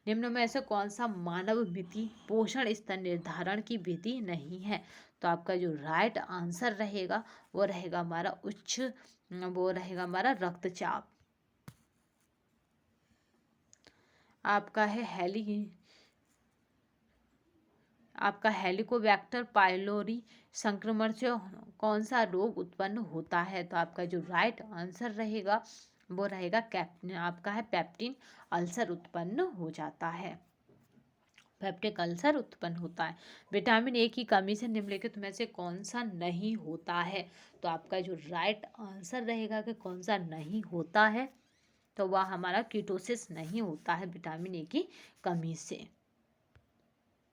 निम्न में से कौन सा मानव मिति पोषण स्तर निर्धारण की विधि नहीं है। तो आपका जो राइट आंसर रहेगा वो रहेगा हमारा रक्तचाप। आपका है आपका हेलिकोबैक्टर पाइलोरी संक्रमण से कौन सा रोग उत्पन्न होता है। तो आपका जो राइट आंसर रहेगा वो रहेगा आपका है पेप्टिन अल्सर उत्पन्न हो जाता है, पेप्टिक अल्सर उत्पन्न होता है। विटामिन ए की कमी से निम्नलिखित में से कौन सा नहीं होता है। तो आपका जो राइट आंसर रहेगा कि कौन सा नहीं होता है, तो वह हमारा कीटोसिस नहीं होता है विटामिन ए की कमी से।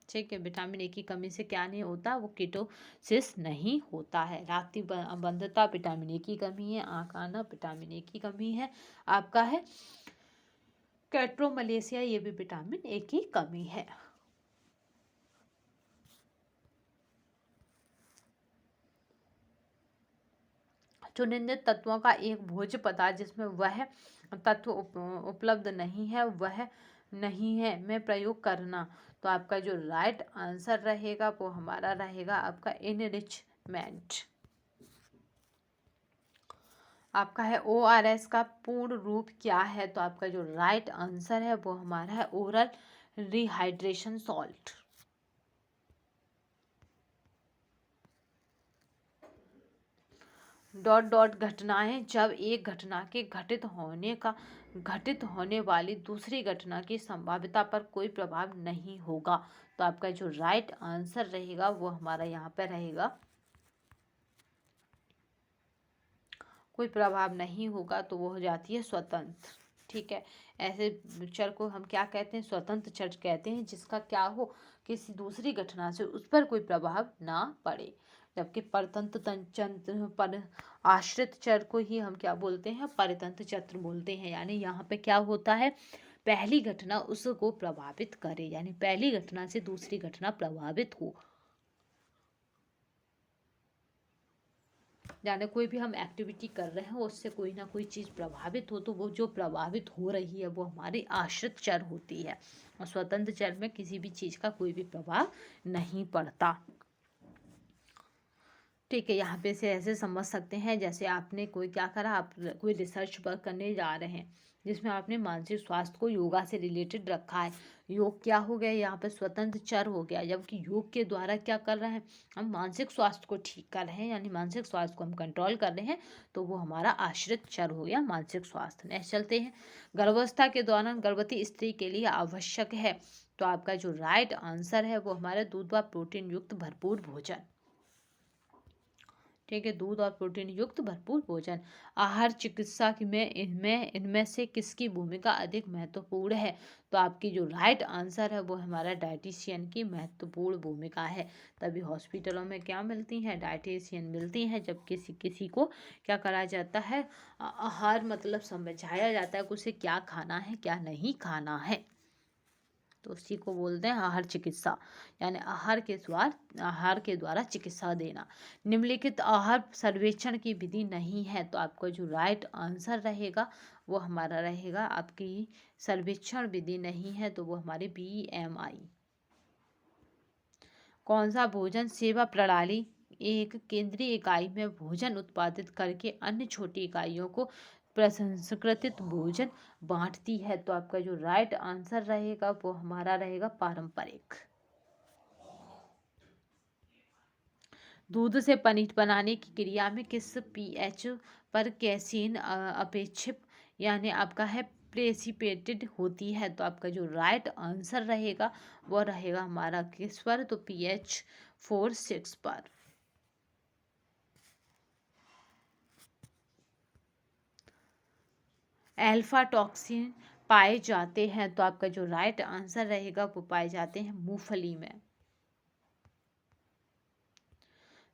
ठीक है, विटामिन ए की कमी से क्या नहीं होता, वो कीटोसिस नहीं होता है। रात्रि बंधता विटामिन ए की कमी है। आँख आना विटामिन ए की कमी है। आपका है कैट्रोमलेशिया, ये भी विटामिन ए की कमी है। चुनिंदित तत्वों का एक भोज्य पदार्थ जिसमें वह तत्व उपलब्ध नहीं है, वह नहीं है में प्रयोग करना। तो आपका जो राइट आंसर रहेगा वो हमारा रहेगा आपका इनरिचमेंट। आपका है ORS का पूर्ण रूप क्या है? तो आपका जो राइट आंसर है वो हमारा है oral rehydration salt. Dot dot घटनाएं जब एक घटना के घटित होने वाली दूसरी घटना की संभाव्यता पर कोई प्रभाव नहीं होगा। तो आपका जो राइट आंसर रहेगा वो हमारा यहाँ पे रहेगा कोई प्रभाव नहीं होगा, तो वो हो जाती है स्वतंत्र। ठीक है, ऐसे चर को हम क्या कहते हैं? स्वतंत्र चर कहते हैं, जिसका क्या हो, किसी दूसरी घटना से उस पर कोई प्रभाव ना पड़े। जबकि परतंत्र तंत्र पर आश्रित चर को ही हम क्या बोलते हैं? परितंत्र चर बोलते हैं। यानी यहाँ पे क्या होता है, पहली घटना उसको प्रभावित करे, यानी पहली घटना से दूसरी घटना प्रभावित हो। यानी कोई भी हम एक्टिविटी कर रहे हैं उससे कोई ना कोई चीज़ प्रभावित हो, तो वो जो प्रभावित हो रही है वो हमारी आश्रित चर होती है। और स्वतंत्र चर में किसी भी चीज़ का कोई भी प्रभाव नहीं पड़ता। ठीक है, यहाँ पे से ऐसे समझ सकते हैं जैसे आपने कोई क्या करा, आप कोई रिसर्च वर्क करने जा रहे हैं जिसमें आपने मानसिक स्वास्थ्य को योगा से रिलेटेड रखा है। योग क्या हो गया, यहाँ पे स्वतंत्र चर हो गया, जबकि योग के द्वारा क्या कर रहे हैं, हम मानसिक स्वास्थ्य को ठीक कर रहे हैं, यानी मानसिक स्वास्थ्य को हम कंट्रोल कर रहे हैं, तो वो हमारा आश्रित चर हो गया मानसिक स्वास्थ्य। नेक्स्ट चलते हैं, गर्भावस्था के दौरान गर्भवती स्त्री के लिए आवश्यक है। तो आपका जो राइट आंसर है वो हमारे दूध व प्रोटीन युक्त भरपूर भोजन। ठीक है, दूध और प्रोटीन युक्त भरपूर भोजन। आहार चिकित्सा में इनमें से किसकी भूमिका अधिक महत्वपूर्ण है? तो आपकी जो राइट आंसर है वो हमारा डाइटिशियन की महत्वपूर्ण भूमिका है। तभी हॉस्पिटलों में क्या मिलती हैं? डाइटिशियन मिलती हैं। जब किसी किसी को क्या करा जाता है, आहार मतलब समझाया जाता है कि उसे क्या खाना है क्या नहीं खाना है, तो उसी को बोलते हैं आहार चिकित्सा। यानी आहार के द्वारा चिकित्सा देना। निम्नलिखित आहार सर्वेक्षण की विधि नहीं है। तो आपका जो राइट आंसर रहेगा वो हमारा रहेगा आपकी सर्वेक्षण विधि नहीं है, तो वो हमारी BMI। कौन सा भोजन सेवा प्रणाली एक केंद्रीय इकाई में भोजन उत्पादित करके अन्य छोटी इकाइयों को प्रसंस्कृत भोजन बांटती है? तो आपका जो राइट आंसर रहेगा वो हमारा रहेगा पारंपरिक। दूध से पनीर बनाने की क्रिया में किस pH पर कैसीन अपेक्षित यानी आपका है प्रेसिपिटेटेड होती है? तो आपका जो राइट आंसर रहेगा वो रहेगा हमारा किस पर? तो pH 4-6 पर। अल्फा टॉक्सिन पाए जाते हैं? तो आपका जो राइट आंसर रहेगा वो पाए जाते हैं मूंगफली में।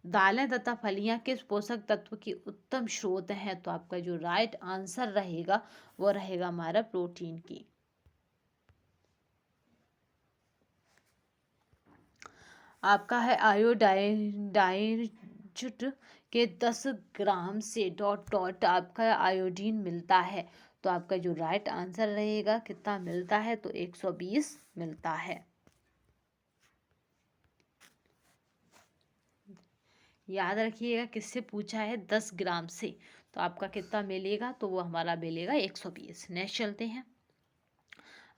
दालें तथा फलियां किस पोषक तत्व की उत्तम स्रोत हैं? तो आपका जो राइट आंसर रहेगा वो रहेगा हमारा प्रोटीन की। आपका है आयोडाइज्ड के 10 ग्राम से डॉट डॉट आपका आयोडीन मिलता है? तो आपका जो राइट आंसर रहेगा कितना मिलता है? तो 120 मिलता है। याद रखिएगा किससे पूछा है? 10 ग्राम से। तो आपका कितना मिलेगा? तो वो हमारा मिलेगा 120। नेक्स्ट चलते हैं,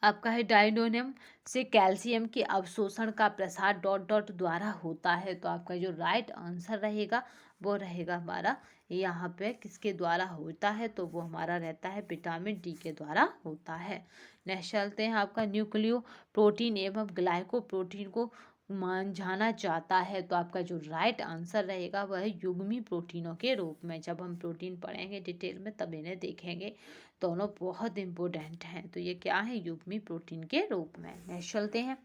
आपका है डाइनोनियम से कैल्शियम के अवशोषण का प्रसार डॉट डॉट द्वारा होता है? तो आपका जो राइट आंसर रहेगा वो रहेगा हमारा यहाँ पे किसके द्वारा होता है? तो वो हमारा रहता है विटामिन डी के द्वारा होता है। नेक्स्ट चलते हैं, आपका न्यूक्लियो प्रोटीन एवं ग्लाइको प्रोटीन को जाना जाता है? तो आपका जो राइट आंसर रहेगा वह युग्मी प्रोटीनों के रूप में। जब हम प्रोटीन पढ़ेंगे डिटेल में तब इन्हें देखेंगे, दोनों बहुत इंपॉर्टेंट हैं। तो ये क्या है? युग्मी प्रोटीन के रूप में। नेक्स्ट चलते हैं,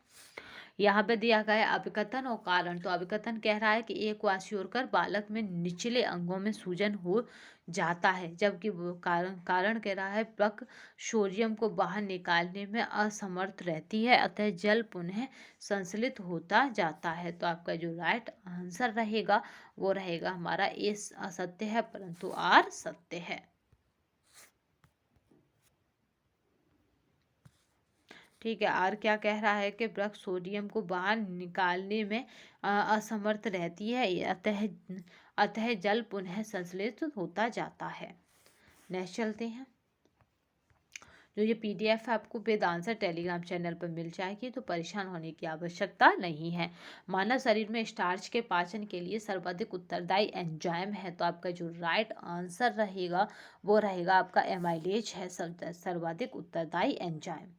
यहाँ पे दिया गया है अभिकथन और कारण। तो अभिकथन कह रहा है कि एक क्वासियोरकर बालक में निचले अंगों में सूजन हो जाता है, जबकि वो कारण कारण कह रहा है बक सोडियम को बाहर निकालने में असमर्थ रहती है, अतः जल पुनः संश्लेषित होता जाता है। तो आपका जो राइट आंसर रहेगा वो रहेगा हमारा ए असत्य है, परंतु आर सत्य है। ठीक है, आर क्या कह रहा है कि वृक्ष सोडियम को बाहर निकालने में असमर्थ रहती है, अतः अतः जल पुनः संश्लेषित होता जाता है। नेक्स्ट चलते हैं। जो ये पीडीएफ है आपको वेद आंसर टेलीग्राम चैनल पर मिल जाएगी, तो परेशान होने की आवश्यकता नहीं है। मानव शरीर में स्टार्च के पाचन के लिए सर्वाधिक उत्तरदायी एंजाइम है, तो आपका जो राइट आंसर रहेगा वो रहेगा आपका एमाइलेज है सर्वाधिक उत्तरदायी एंजाइम।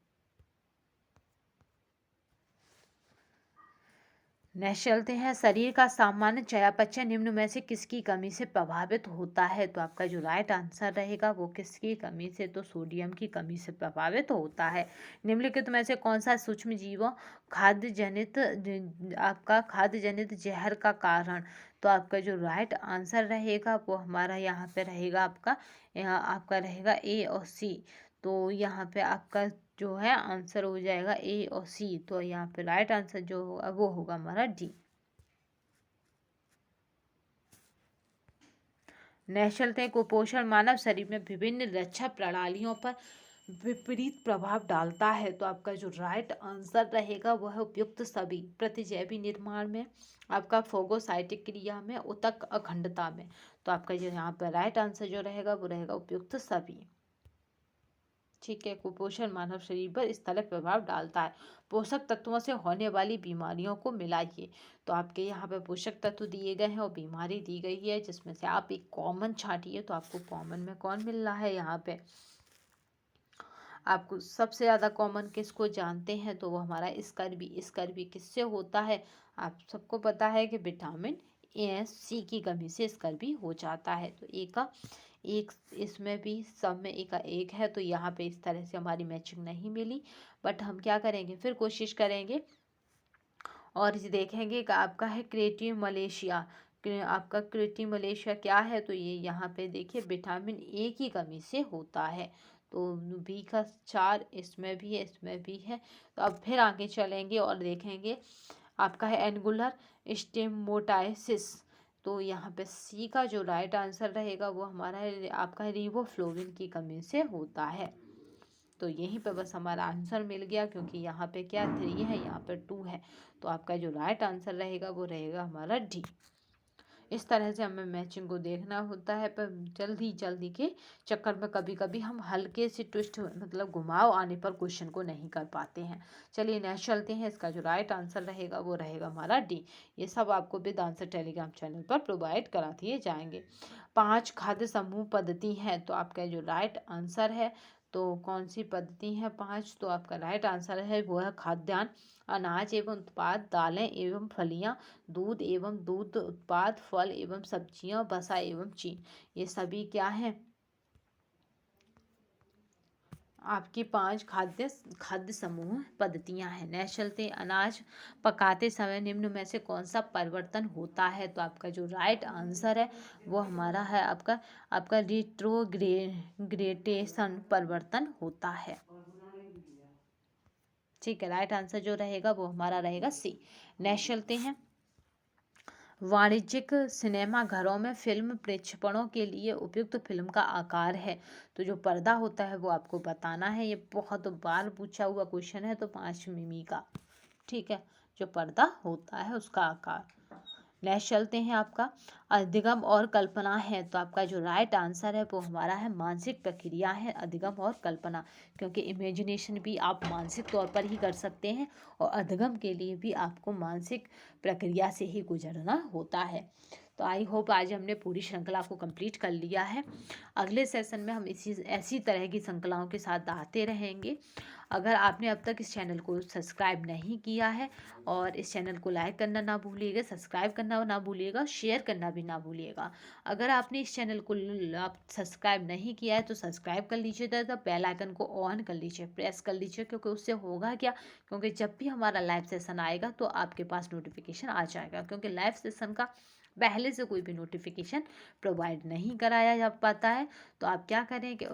नेक्स्ट चलते हैं। शरीर का सामान्य चयापचय निम्न में से किसकी कमी से प्रभावित होता है, तो आपका जो राइट आंसर रहेगा वो किसकी कमी से, तो सोडियम की कमी से प्रभावित होता है। निम्नलिखित में से कौन सा सूक्ष्म जीवों आपका खाद्य जनित जहर का कारण, तो आपका जो राइट आंसर रहेगा वो हमारा यहाँ पे रहेगा आपका रहेगा ए और सी। तो यहाँ पे आपका जो है आंसर हो जाएगा ए और सी, तो यहाँ पे राइट आंसर जो होगा वो होगा हमारा डी। नेक्स्ट चलते हैं। कुपोषण मानव शरीर में विभिन्न रक्षा प्रणालियों पर विपरीत प्रभाव डालता है, तो आपका जो राइट आंसर रहेगा वह है उपयुक्त सभी। प्रतिजैवी निर्माण में, आपका फोगोसाइटिक क्रिया में, ऊतक अखंडता में। तो आपका जो यहाँ पर राइट आंसर जो रहेगा वो रहेगा उपयुक्त सभी। ठीक है, कुपोषण मानव शरीर पर इस तरह प्रभाव डालता है। पोषक तत्वों से होने वाली बीमारियों को मिलाइए, तो आपके यहाँ पे पोषक तत्व दिए गए हैं और बीमारी दी गई है, जिसमें से आप एक कॉमन छांटिए। तो आपको कॉमन में कौन मिल रहा है, यहाँ पे आपको सबसे ज़्यादा कॉमन किसको जानते हैं, तो वो हमारा स्कर्वी। स्कर्वी किससे होता है, आप सबको पता है कि विटामिन ए सी की कमी से स्कर्वी हो जाता है। तो एक इसमें भी सब में एक एक है, तो यहाँ पे इस तरह से हमारी मैचिंग नहीं मिली, बट हम क्या करेंगे, फिर कोशिश करेंगे और ये देखेंगे कि आपका है क्रिएटिव मलेशिया। आपका क्रिएटिव मलेशिया क्या है, तो ये यहाँ पे देखिए विटामिन ए की कमी से होता है। तो बी का 4 इसमें भी है, इसमें भी है। तो अब फिर आगे चलेंगे और देखेंगे आपका है एंगुलर स्टेमोटाइसिस। तो यहाँ पे सी का जो राइट आंसर रहेगा वो हमारा है आपका रिबोफ्लोविन की कमी से होता है। तो यहीं पे बस हमारा आंसर मिल गया, क्योंकि यहाँ पे क्या 3 है, यहाँ पे 2 है। तो आपका जो राइट आंसर रहेगा वो रहेगा हमारा डी। इस तरह से हमें मैचिंग को देखना होता है, पर जल्दी के चक्कर में कभी कभी हम हल्के से ट्विस्ट मतलब घुमाव आने पर क्वेश्चन को नहीं कर पाते हैं। चलिए नेक्स्ट चलते हैं। इसका जो राइट आंसर रहेगा वो रहेगा हमारा डी। ये सब आपको विद आंसर टेलीग्राम चैनल पर प्रोवाइड करा दिए जाएंगे। 5 खाद्य समूह पद्धति है, तो आपका जो राइट आंसर है, तो कौन सी पद्धति है 5, तो आपका राइट आंसर है वो है खाद्यान्न, अनाज एवं उत्पाद, दालें एवं फलियां, दूध एवं दूध उत्पाद, फल एवं सब्जियां, वसा एवं चीन। ये सभी क्या है, आपकी 5 खाद्य समूह पद्धतियां हैं। नेक्स्ट चलते हैं। अनाज पकाते समय निम्न में से कौन सा परिवर्तन होता है, तो आपका जो राइट आंसर है वो हमारा है आपका रिट्रोग्रेटेशन परिवर्तन होता है। ठीक है, राइट आंसर जो रहेगा वो हमारा रहेगा सी। नेक्स्ट चलते हैं। वाणिज्यिक सिनेमा घरों में फिल्म प्रेक्षेपणों के लिए उपयुक्त फिल्म का आकार है, तो जो पर्दा होता है वो आपको बताना है। ये बहुत बार पूछा हुआ क्वेश्चन है, तो 5 मिमी का। ठीक है, जो पर्दा होता है उसका आकार। नेक्स्ट चलते हैं। आपका अधिगम और कल्पना है, तो आपका जो राइट आंसर है वो हमारा है मानसिक प्रक्रिया है अधिगम और कल्पना, क्योंकि इमेजिनेशन भी आप मानसिक तौर पर ही कर सकते हैं और अधिगम के लिए भी आपको मानसिक प्रक्रिया से ही गुजरना होता है। तो आई होप आज हमने पूरी श्रृंखला को कंप्लीट कर लिया है। अगले सेशन में हम ऐसी तरह की श्रृंखलाओं के साथ आते रहेंगे। अगर आपने अब तक इस चैनल को सब्सक्राइब नहीं किया है और इस चैनल को लाइक करना ना भूलिएगा, सब्सक्राइब करना ना भूलिएगा, शेयर करना भी ना भूलिएगा। अगर आपने इस चैनल को सब्सक्राइब नहीं किया है तो सब्सक्राइब कर लीजिए तथा बेल आइकन को ऑन कर लीजिए, प्रेस कर लीजिए, क्योंकि उससे होगा क्या, क्योंकि जब भी हमारा लाइव सेशन आएगा तो आपके पास नोटिफिकेशन आ जाएगा। क्योंकि लाइव सेशन का पहले से कोई भी नोटिफिकेशन प्रोवाइड नहीं कराया जा पाता है। तो आप क्या करें कि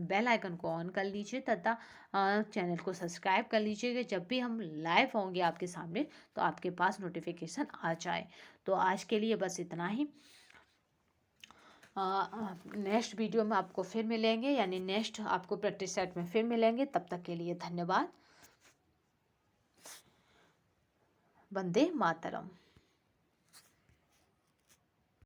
बेल आइकन को ऑन कर लीजिए तथा चैनल को सब्सक्राइब कर लीजिए कि जब भी हम लाइव होंगे आपके सामने तो आपके पास नोटिफिकेशन आ जाए। तो आज के लिए बस इतना ही। नेक्स्ट वीडियो में आपको फिर मिलेंगे, यानी नेक्स्ट आपको प्रैक्टिस सेट में फिर मिलेंगे। तब तक के लिए धन्यवाद। वंदे मातरम।